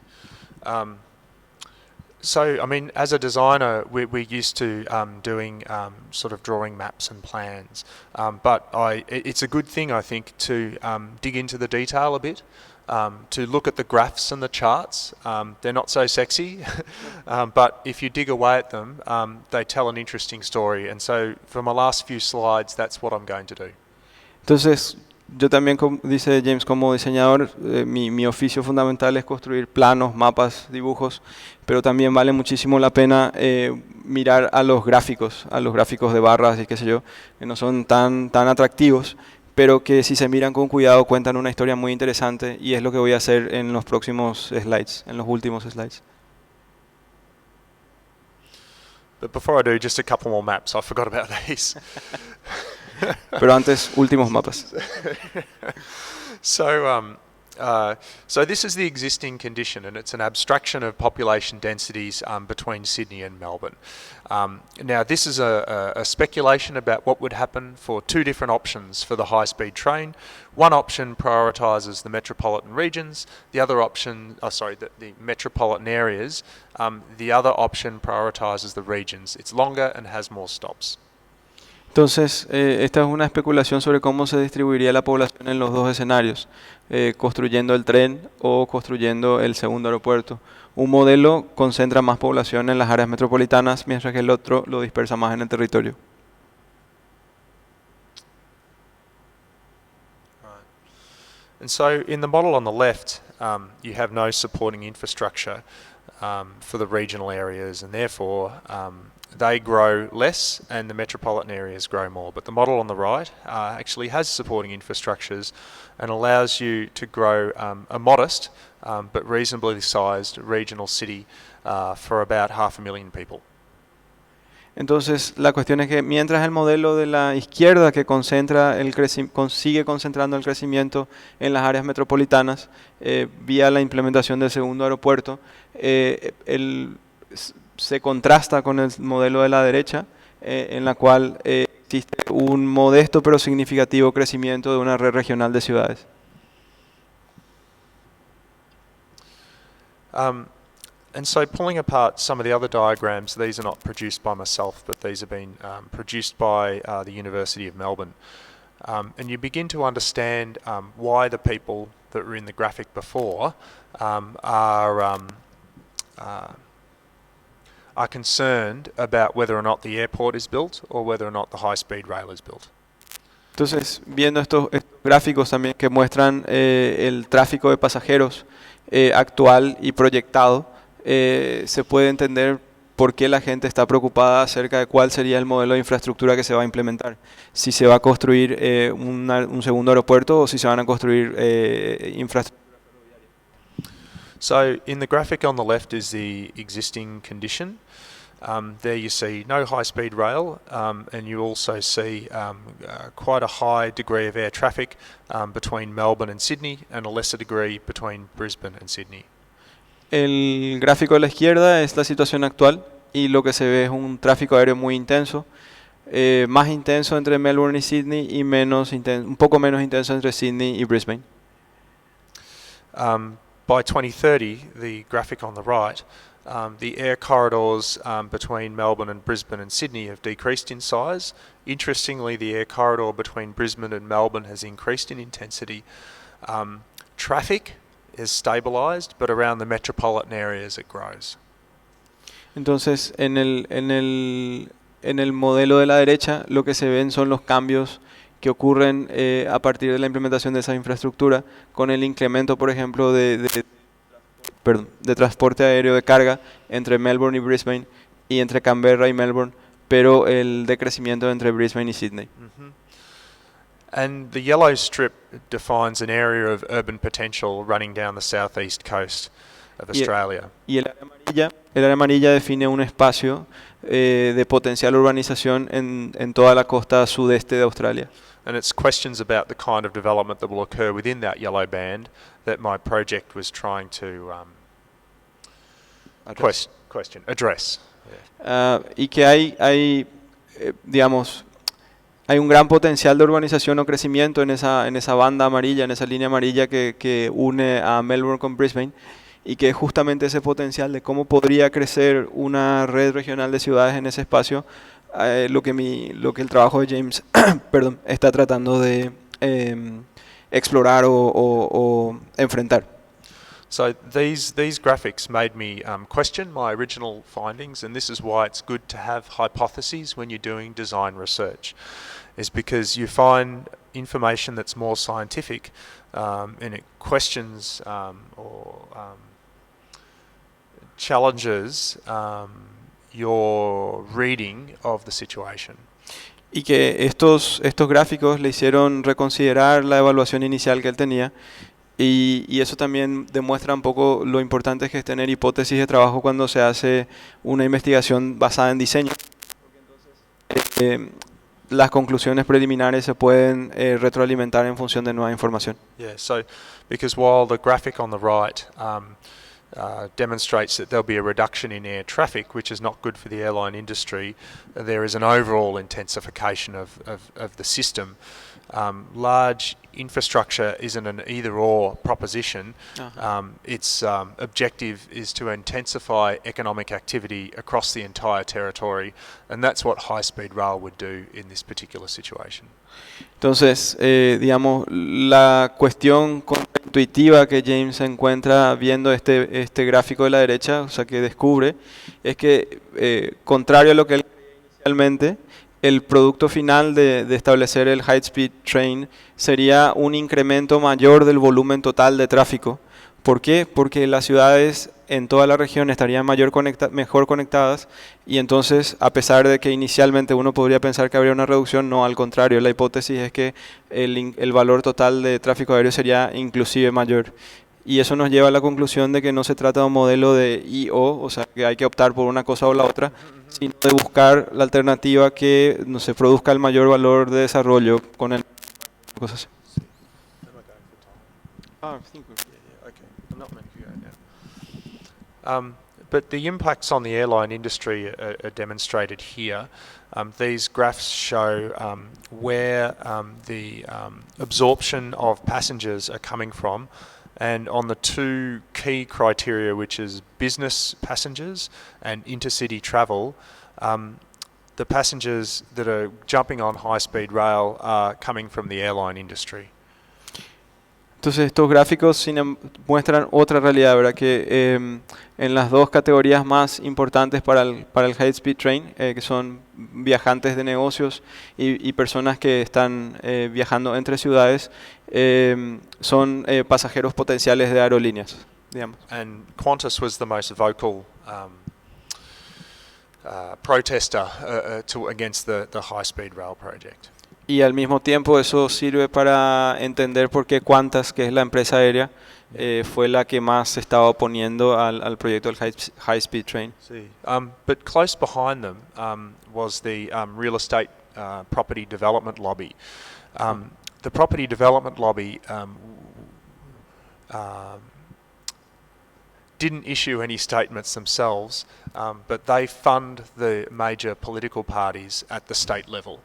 So, I mean, as a designer, we're used to doing sort of drawing maps and plans, but it's a good thing, I think, to dig into the detail a bit, to look at the graphs and the charts. They're not so sexy, but if you dig away at them, they tell an interesting story. And so, for my last few slides, that's what I'm going to do. Entonces, yo también, dice James, como diseñador, mi oficio fundamental es construir planos, mapas, dibujos, pero también vale muchísimo la pena mirar a los gráficos de barras y qué sé yo, que no son tan atractivos, pero que si se miran con cuidado cuentan una historia muy interesante, y es lo que voy a hacer en los próximos slides, en los últimos slides. But before I do, just a couple more maps. I forgot about these. Pero antes, últimos mapas. So this is the existing condition, and it's an abstraction of population densities between Sydney and Melbourne. Now, this is a speculation about what would happen for two different options for the high-speed train. One option prioritises the metropolitan regions. The other option, the metropolitan areas. The other option prioritises the regions. It's longer and has more stops. Entonces, esta es una especulación sobre cómo se distribuiría la población en los dos escenarios, construyendo el tren o construyendo el segundo aeropuerto. Un modelo concentra más población en las áreas metropolitanas, mientras que el otro lo dispersa más en el territorio. And so, in the model on the left, you have no supporting infrastructure for the regional areas, and therefore they grow less and the metropolitan areas grow more. But the model on the right actually has supporting infrastructures and allows you to grow a modest but reasonably sized regional city for about 500,000 people. Entonces, la cuestión es que mientras el modelo de la izquierda, que consigue concentrando el crecimiento en las áreas metropolitanas vía la implementación del segundo aeropuerto, se contrasta con el modelo de la derecha, en la cual existe un modesto pero significativo crecimiento de una red regional de ciudades. And so, pulling apart some of the other diagrams, these are not produced by myself, but these have been produced by the University of Melbourne. And you begin to understand why the people that were in the graphic before are concerned about whether or not the airport is built or whether or not the high-speed rail is built. Entonces, viendo estos gráficos también que muestran el tráfico de pasajeros actual y proyectado, se puede entender por qué la gente está preocupada acerca de cuál sería el modelo de infraestructura que se va a implementar. Si se va a construir un segundo aeropuerto o si se van a construir infraestructuras. So, in the graphic on the left is the existing condition. There you see no high-speed rail, and you also see quite a high degree of air traffic between Melbourne and Sydney, and a lesser degree between Brisbane and Sydney. El gráfico de la izquierda es la situación actual, y lo que se ve es un tráfico aéreo muy intenso, más intenso entre Melbourne y Sydney y un poco menos intenso entre Sydney y Brisbane. By 2030, the graphic on the right, the air corridors between Melbourne and Brisbane and Sydney have decreased in size. Interestingly, the air corridor between Brisbane and Melbourne has increased in intensity. Traffic is stabilised, but around the metropolitan areas it grows. Entonces, en el modelo de la derecha, lo que se ven son los cambios que ocurren a partir de la implementación de esa infraestructura, con el incremento, por ejemplo, de de transporte aéreo de carga entre Melbourne y Brisbane y entre Canberra y Melbourne, pero el decrecimiento entre Brisbane y Sydney. And the yellow strip defines an area of urban potential running down the southeast coast of Australia. Y el área amarilla define un espacio de potencial urbanización en toda la costa sudeste de Australia. And it's questions about the kind of development that will occur within that yellow band that my project was trying to address. Y que digamos, hay un gran potencial de urbanización o crecimiento en esa banda amarilla, en esa línea amarilla que une a Melbourne con Brisbane, y que justamente ese potencial de cómo podría crecer una red regional de ciudades en ese espacio, lo que el trabajo de James está tratando de explorar o enfrentar. So these graphics made me question my original findings, and this is why it's good to have hypotheses when you're doing design research, is because you find information that's more scientific and it questions or challenges your reading of the situation. Y que estos gráficos le hicieron reconsiderar la evaluación inicial que él tenía, y eso también demuestra un poco lo importante que es tener hipótesis de trabajo cuando se hace una investigación basada en diseño. Las conclusiones preliminares se pueden retroalimentar en función de nueva información. Yeah, so because while the graphic on the right demonstrates that there'll be a reduction in air traffic, which is not good for the airline industry, there is an overall intensification of the system. Large infrastructure isn't an either-or proposition. Its objective is to intensify economic activity across the entire territory, and that's what high-speed rail would do in this particular situation. Entonces, digamos, la cuestión intuitiva que James encuentra viendo este gráfico de la derecha, o sea, que descubre, es que, contrario a lo que él creía inicialmente, el producto final de establecer el High Speed Train sería un incremento mayor del volumen total de tráfico. ¿Por qué? Porque las ciudades en toda la región estarían mejor conectadas, y entonces, a pesar de que inicialmente uno podría pensar que habría una reducción, no, al contrario, la hipótesis es que el valor total de tráfico aéreo sería inclusive mayor. Y eso nos lleva a la conclusión de que no se trata de un modelo de I/O, o sea, que hay que optar por una cosa o la otra, sino de buscar la alternativa que no se produzca el mayor valor de desarrollo con el cosas así. But the impacts on the airline industry are demonstrated here. These graphs show where the absorption of passengers are coming from, and on the two key criteria, which is business passengers and intercity travel, the passengers that are jumping on high-speed rail are coming from the airline industry. Entonces estos gráficos muestran otra realidad, ¿verdad? Que en las dos categorías más importantes para el High Speed Train, que son viajantes de negocios y personas que están viajando entre ciudades, son pasajeros potenciales de aerolíneas, digamos. And Qantas was the most vocal protester against the high-speed rail project. Y al mismo tiempo eso sirve para entender por qué Qantas, que es la empresa aérea, fue la que más se estaba oponiendo al proyecto del High Speed Train. Sí. But close behind them was the real estate property development lobby. The property development lobby didn't issue any statements themselves, but they fund the major political parties at the state level.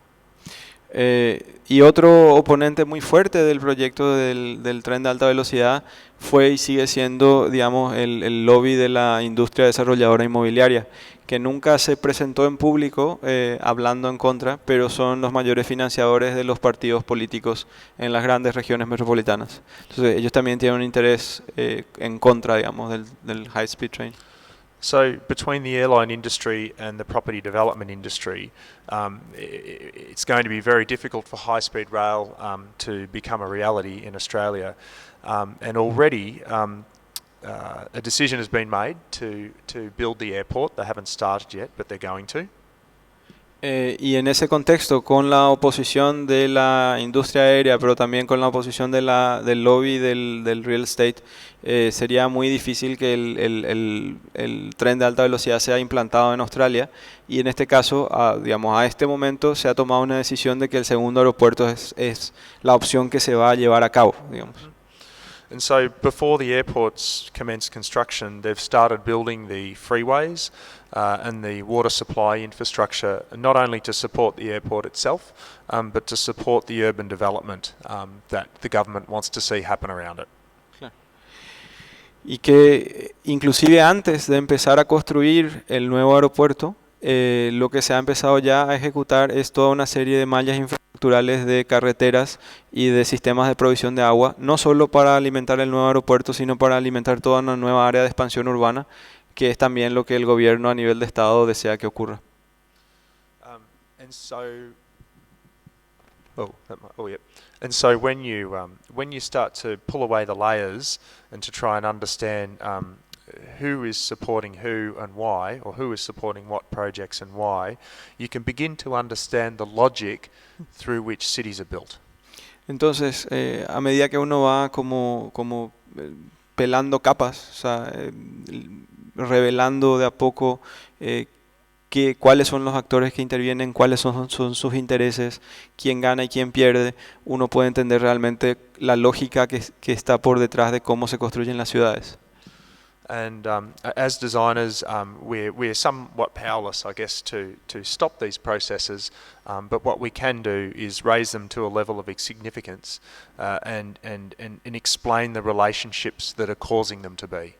Y otro oponente muy fuerte del proyecto del tren de alta velocidad fue y sigue siendo, digamos, el lobby de la industria desarrolladora inmobiliaria, que nunca se presentó en público hablando en contra, pero son los mayores financiadores de los partidos políticos en las grandes regiones metropolitanas. Entonces ellos también tienen un interés en contra, digamos, del High Speed Train. So between the airline industry and the property development industry, it's going to be very difficult for high-speed rail to become a reality in Australia. And already a decision has been made to build the airport. They haven't started yet, but they're going to. Y en ese contexto, con la oposición de la industria aérea, pero también con la oposición del lobby del real estate, sería muy difícil que el tren de alta velocidad sea implantado en Australia. Y en este caso, digamos, a este momento se ha tomado una decisión de que el segundo aeropuerto es la opción que se va a llevar a cabo, digamos. And so before the airports commence construction, they've started building the freeways and the water supply infrastructure, not only to support the airport itself, but to support the urban development that the government wants to see happen around it. Y que inclusive antes de empezar a construir el nuevo aeropuerto, lo que se ha empezado ya a ejecutar es toda una serie de mallas infraestructurales de carreteras y de sistemas de provisión de agua, no solo para alimentar el nuevo aeropuerto, sino para alimentar toda una nueva área de expansión urbana, que es también lo que el gobierno a nivel de estado desea que ocurra. And so when you start to pull away the layers and to try and understand who is supporting who and why, or who is supporting what projects and why, you can begin to understand the logic through which cities are built. Entonces, a medida que uno va como pelando capas, o sea, revelando de a poco cuáles son los actores que intervienen, cuáles son sus intereses, quién gana y quién pierde, uno puede entender realmente la lógica que está por detrás de cómo se construyen las ciudades. And as designers, we're somewhat powerless, I guess, to stop these processes. But what we can do is raise them to a level of significance and explain the relationships that are causing them to be.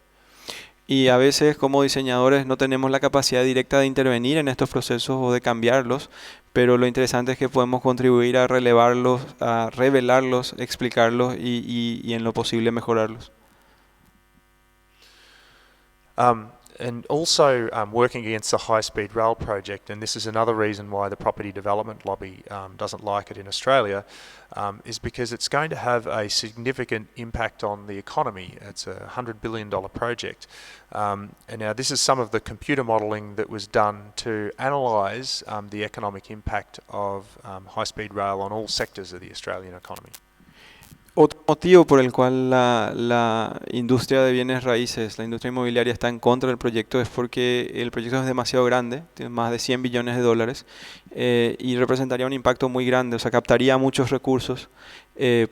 Y a veces como diseñadores no tenemos la capacidad directa de intervenir en estos procesos o de cambiarlos, pero lo interesante es que podemos contribuir a relevarlos, a revelarlos, explicarlos y en lo posible mejorarlos. And also working against the high-speed rail project, and this is another reason why the property development lobby doesn't like it in Australia, is because it's going to have a significant impact on the economy. It's a $100 billion project. And now this is some of the computer modelling that was done to analyse the economic impact of high-speed rail on all sectors of the Australian economy. Otro motivo por el cual la industria de bienes raíces, la industria inmobiliaria está en contra del proyecto es porque el proyecto es demasiado grande, tiene más de 100 billones de dólares y representaría un impacto muy grande, o sea, captaría muchos recursos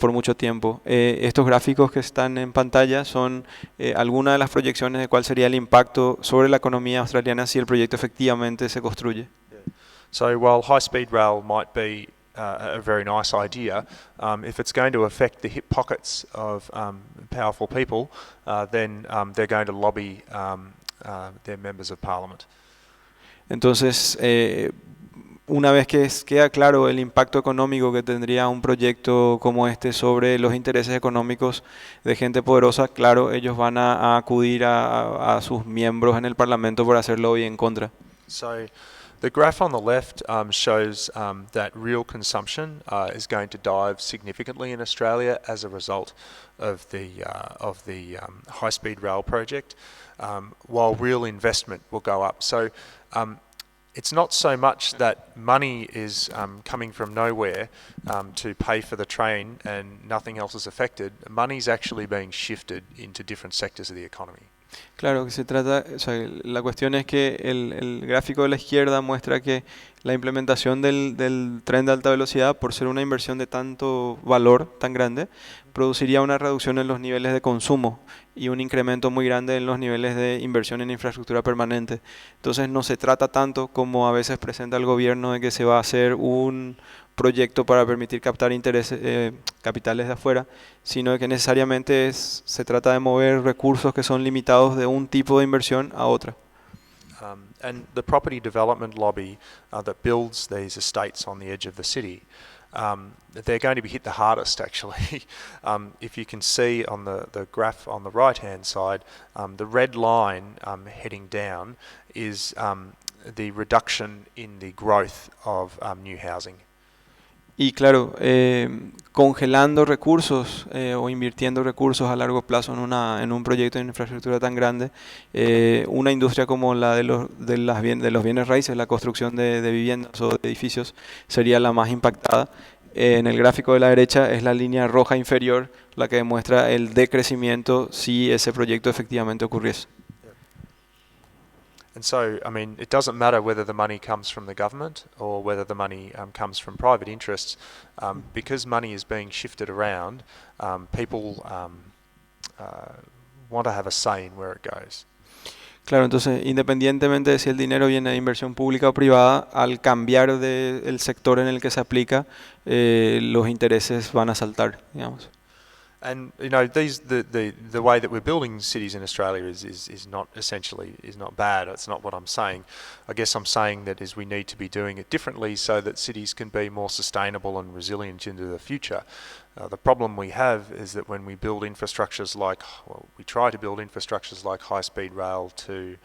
por mucho tiempo. Estos gráficos que están en pantalla son algunas de las proyecciones de cuál sería el impacto sobre la economía australiana si el proyecto efectivamente se construye. So while high-speed rail might be a very nice idea, if it's going to affect the hip pockets of powerful people, then they're going to lobby their members of parliament. Entonces, una vez que queda claro el impacto económico que tendría un proyecto como este sobre los intereses económicos de gente poderosa, claro, ellos van a acudir a sus miembros en el parlamento por hacer lobby en contra. So the graph on the left shows that real consumption is going to dive significantly in Australia as a result of the high-speed rail project, while real investment will go up. So it's not so much that money is coming from nowhere to pay for the train and nothing else is affected. Money's actually being shifted into different sectors of the economy. Claro, que se trata, o sea, la cuestión es que el gráfico de la izquierda muestra que la implementación del tren de alta velocidad, por ser una inversión de tanto valor tan grande, produciría una reducción en los niveles de consumo y un incremento muy grande en los niveles de inversión en infraestructura permanente. Entonces no se trata tanto como a veces presenta el gobierno de que se va a hacer un proyecto para permitir captar intereses, capitales de afuera, sino de que necesariamente se trata de mover recursos que son limitados de un tipo de inversión a otra. And the property development lobby that builds these estates on the edge of the city, they're going to be hit the hardest actually. If you can see on the graph on the right hand side, the red line heading down is the reduction in the growth of new housing. Y claro, congelando recursos o invirtiendo recursos a largo plazo en un proyecto de infraestructura tan grande, una industria como la de los bienes raíces, la construcción de viviendas o de edificios, sería la más impactada. En el gráfico de la derecha es la línea roja inferior la que demuestra el decrecimiento si ese proyecto efectivamente ocurriese. And so, I mean, it doesn't matter whether the money comes from the government or whether the money comes from private interests, because money is being shifted around, people want to have a say in where it goes. Claro, entonces, independientemente de si el dinero viene de inversión pública o privada, al cambiar del sector en el que se aplica, los intereses van a saltar, digamos. And you know, the way that we're building cities in Australia is not essentially is not bad. It's not what I'm saying. I guess I'm saying that is we need to be doing it differently so that cities can be more sustainable and resilient into the future. The problem we have is that when we build infrastructures we try to build infrastructures like high-speed rail to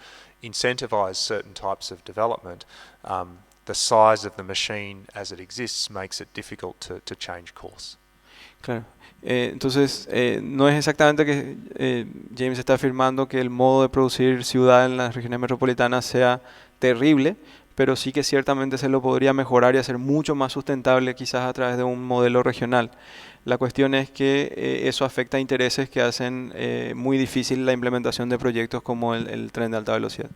incentivise certain types of development, the size of the machine as it exists makes it difficult to change course. Claro. Entonces, no es exactamente que James está afirmando que el modo de producir ciudad en las regiones metropolitanas sea terrible, pero sí que ciertamente se lo podría mejorar y hacer mucho más sustentable quizás a través de un modelo regional. La cuestión es que eso afecta a intereses que hacen muy difícil la implementación de proyectos como el tren de alta velocidad.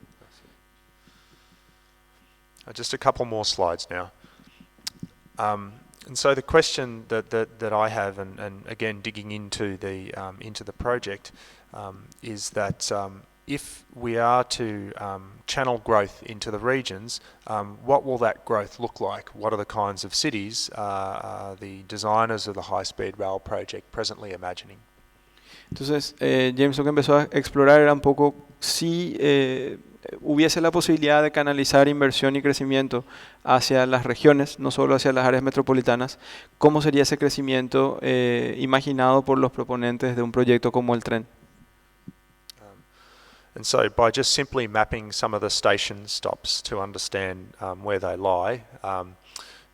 Just a couple more slides now. And so the question that I have, and again digging into the project, is that if we are to channel growth into the regions, what will that growth look like? What are the kinds of cities the designers of the high-speed rail project presently imagining? Entonces, James lo que empezó a explorar era un poco si hubiese la posibilidad de canalizar inversión y crecimiento hacia las regiones, no solo hacia las áreas metropolitanas, ¿cómo sería ese crecimiento imaginado por los proponentes de un proyecto como el tren? And so by just simply mapping some of the station stops to understand where they lie,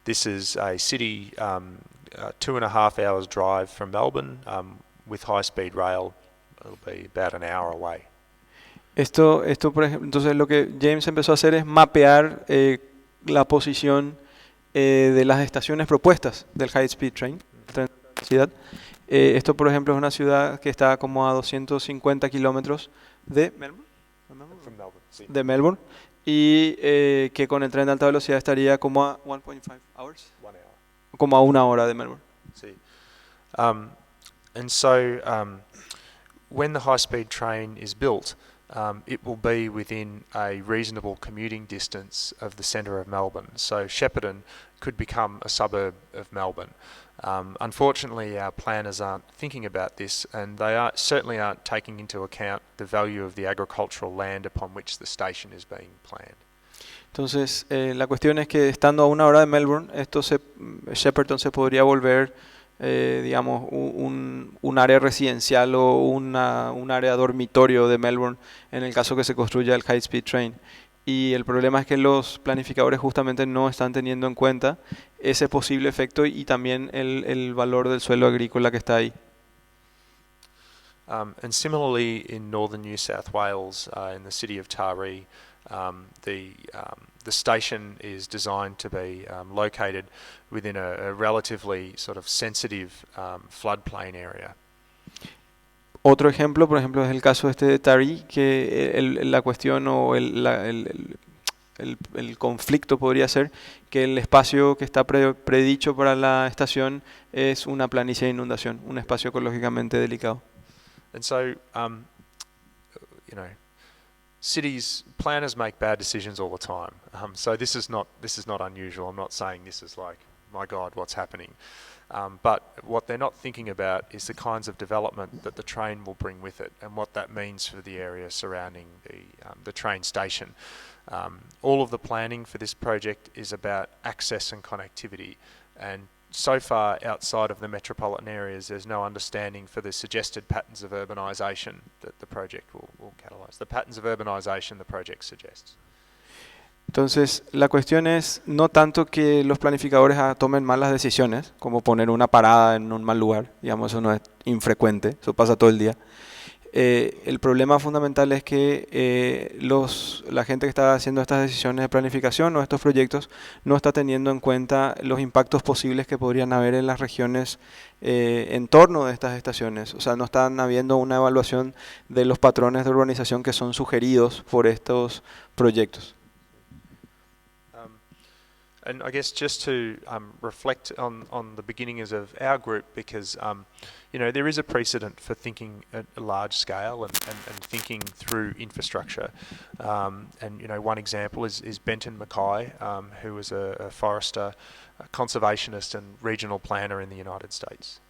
this is a city 2.5 hours drive from Melbourne. With high-speed rail, it'll be about an hour away. Esto por ejemplo, entonces lo que James empezó a hacer es mapear la posición de las estaciones propuestas del High Speed Train, tren de alta velocidad. Esto, por ejemplo, es una ciudad que está como a 250 kilómetros de Melbourne, Sí. de Melbourne, y que con el tren de alta velocidad estaría como a 1.5 hours, 1 hour. como a 1 hora de Melbourne. Sí. And so when the high-speed train is built, it will be within a reasonable commuting distance of the centre of Melbourne. So Shepparton could become a suburb of Melbourne. Unfortunately, our planners aren't thinking about this, and they certainly aren't taking into account the value of the agricultural land upon which the station is being planned. Entonces, la cuestión es que estando a 1 hora de Melbourne, Shepparton se podría volver, digamos, un área residencial o un área dormitorio de Melbourne en el caso que se construya el High Speed Train. Y el problema es que los planificadores justamente no están teniendo en cuenta ese posible efecto y también el valor del suelo agrícola que está ahí. And similarly in northern New South Wales, in the city of Taree, the station is designed to be located within a relatively sort of sensitive floodplain area. Otro ejemplo, por ejemplo, es el caso de Taree, que la cuestión o el conflicto podría ser que el espacio que está predicho para la estación es una planicie de inundación, un espacio ecológicamente delicado. And so, you know, planners make bad decisions all the time. So this is not unusual. I'm not saying this is like, my God, what's happening? But what they're not thinking about is the kinds of development that the train will bring with it, and what that means for the area surrounding the train station. All of the planning for this project is about access and connectivity, and so far outside of the metropolitan areas, there's no understanding for the suggested patterns of urbanisation that the project will catalyse. The patterns of urbanisation the project suggests. Entonces, la cuestión es no tanto que los planificadores tomen malas decisiones, como poner una parada en un mal lugar, digamos, eso no es infrecuente, eso pasa todo el día. El problema fundamental es que la gente que está haciendo estas decisiones de planificación o estos proyectos no está teniendo en cuenta los impactos posibles que podrían haber en las regiones en torno de estas estaciones. O sea, no están habiendo una evaluación de los patrones de urbanización que son sugeridos por estos proyectos. And I guess just to reflect on the beginnings of our group, because there is a precedent for thinking at a large scale and thinking through infrastructure. One example is Benton Mackay, who was a forester, a conservationist and regional planner in the United States.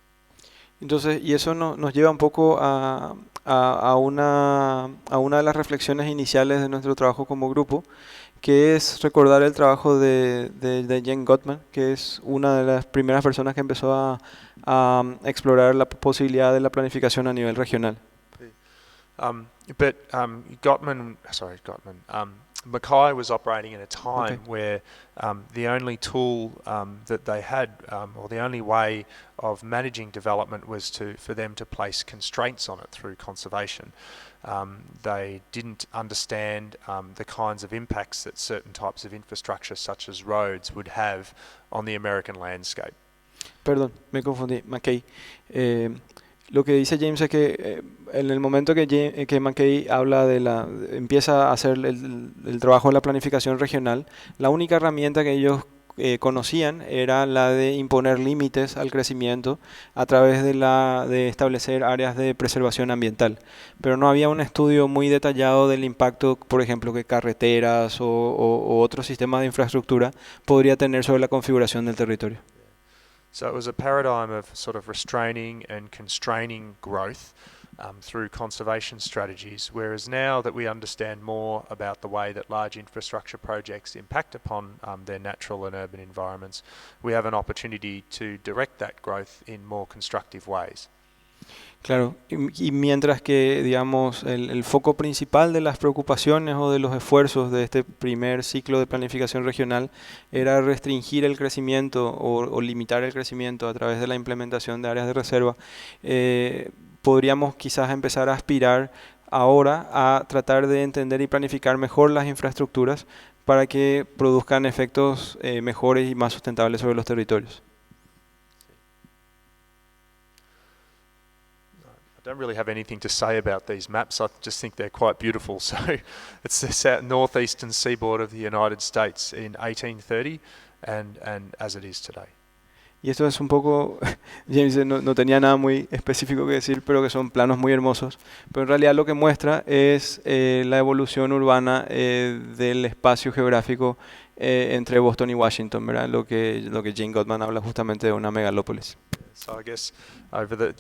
Entonces, y eso nos lleva un poco a una de las reflexiones iniciales de nuestro trabajo como grupo, que es recordar el trabajo de Jane Gottman, que es una de las primeras personas que empezó a explorar la posibilidad de la planificación a nivel regional. Mackay was operating in a time Okay. where the only tool that they had, or the only way of managing development, was for them to place constraints on it through conservation. They didn't understand the kinds of impacts that certain types of infrastructure, such as roads, would have on the American landscape. Perdón, me confundí, McKay. Lo que dice James es que en el momento que McKay empieza a hacer el trabajo de la planificación regional, la única herramienta que ellos conocían era la de imponer límites al crecimiento a través de establecer áreas de preservación ambiental. Pero no había un estudio muy detallado del impacto, por ejemplo, que carreteras o otros sistemas de infraestructura podría tener sobre la configuración del territorio. So it was a paradigm of sort of restraining and constraining growth through conservation strategies, whereas now that we understand more about the way that large infrastructure projects impact upon their natural and urban environments, we have an opportunity to direct that growth in more constructive ways. Claro, y mientras que, digamos, el foco principal de las preocupaciones o de los esfuerzos de este primer ciclo de planificación regional era restringir el crecimiento o limitar el crecimiento a través de la implementación de áreas de reserva, podríamos quizás empezar a aspirar ahora a tratar de entender y planificar mejor las infraestructuras para que produzcan efectos mejores y más sustentables sobre los territorios. I don't really have anything to say about these maps. I just think they're quite beautiful. So it's the northeastern seaboard of the United States in 1830 and as it is today. Y esto es un poco, James no tenía nada muy específico que decir, pero que son planos muy hermosos. Pero en realidad lo que muestra es la evolución urbana del espacio geográfico entre Boston y Washington, ¿verdad? Lo que Jane Gottman habla justamente de una megalópolis. So I guess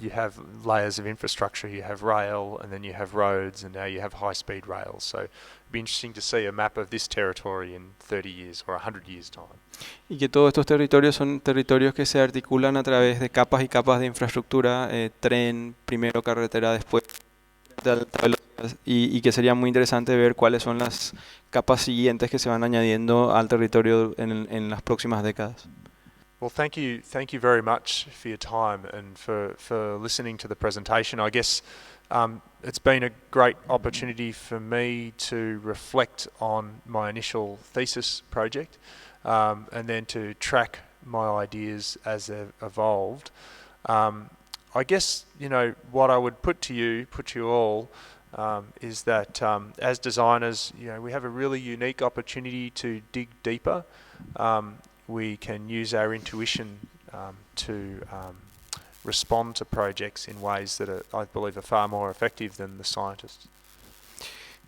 you have layers of infrastructure, you have rail, and then you have roads, and now you have high-speed rail. So it'd be interesting to see a map of this territory in 30 years or 100 years' time. Y que todos estos territorios son territorios que se articulan a través de capas y capas de infraestructura, tren, primero carretera, después de alta velocidad, y que sería muy interesante ver cuáles son las capas siguientes que se van añadiendo al territorio en las próximas décadas. Well, thank you very much for your time and for listening to the presentation. I guess it's been a great opportunity for me to reflect on my initial thesis project and then to track my ideas as they've evolved. I guess, what I would put to you all, is that as designers, we have a really unique opportunity to dig deeper. We can use our intuition to respond to projects in ways that I believe are far more effective than the scientists.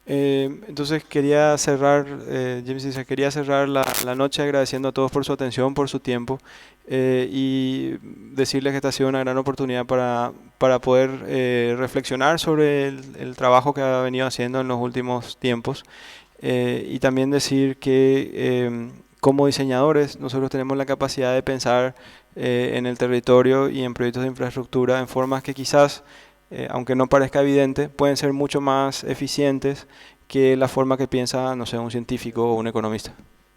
Entonces quería cerrar, James dice, quería cerrar la noche agradeciendo a todos por su atención, por su tiempo, y decirles que esta ha sido una gran oportunidad para poder reflexionar sobre el trabajo que ha venido haciendo en los últimos tiempos, y también decir que como diseñadores nosotros tenemos la capacidad de pensar en el territorio y en proyectos de infraestructura en formas que quizás, aunque no parezca evidente, pueden ser mucho más eficientes que la forma que piensa, no sé, un científico o un economista.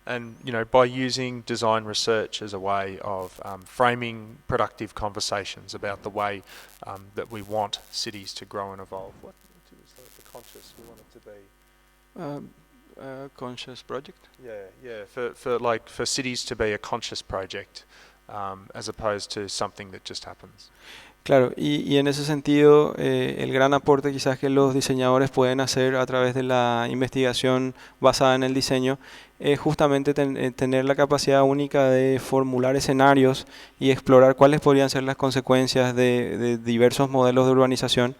And by using design research as a way of framing productive conversations about the way that we want cities to grow and evolve. What is the conscious we want it to be? Conscious project. Yeah. For cities to be a conscious project, as opposed to something that just happens. Claro, y en ese sentido, el gran aporte quizás que los diseñadores pueden hacer a través de la investigación basada en el diseño es justamente tener la capacidad única de formular escenarios y explorar cuáles podrían ser las consecuencias de diversos modelos de urbanización,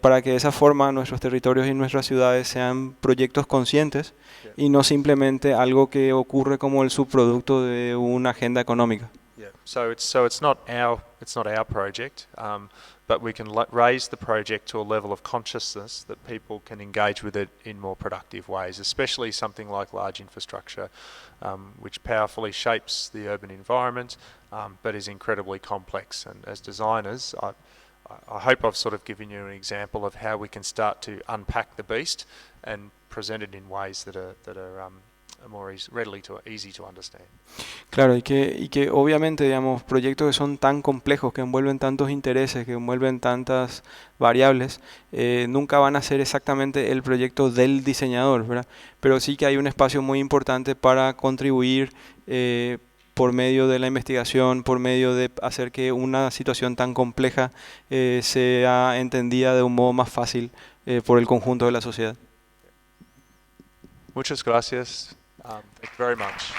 para que de esa forma nuestros territorios y nuestras ciudades sean proyectos conscientes y no simplemente algo que ocurre como el subproducto de una agenda económica. Yeah. So it's not our project, but we can raise the project to a level of consciousness that people can engage with it in more productive ways, especially something like large infrastructure, which powerfully shapes the urban environment, but is incredibly complex. And as designers, I hope I've sort of given you an example of how we can start to unpack the beast and present it in ways that are more easy to understand. Claro, y que obviamente, digamos, proyectos que son tan complejos, que envuelven tantos intereses, que envuelven tantas variables, nunca van a ser exactamente el proyecto del diseñador, ¿verdad? Pero sí que hay un espacio muy importante para contribuir por medio de la investigación, por medio de hacer que una situación tan compleja sea entendida de un modo más fácil por el conjunto de la sociedad. Muchas gracias. Thank you very much.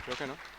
Creo que no.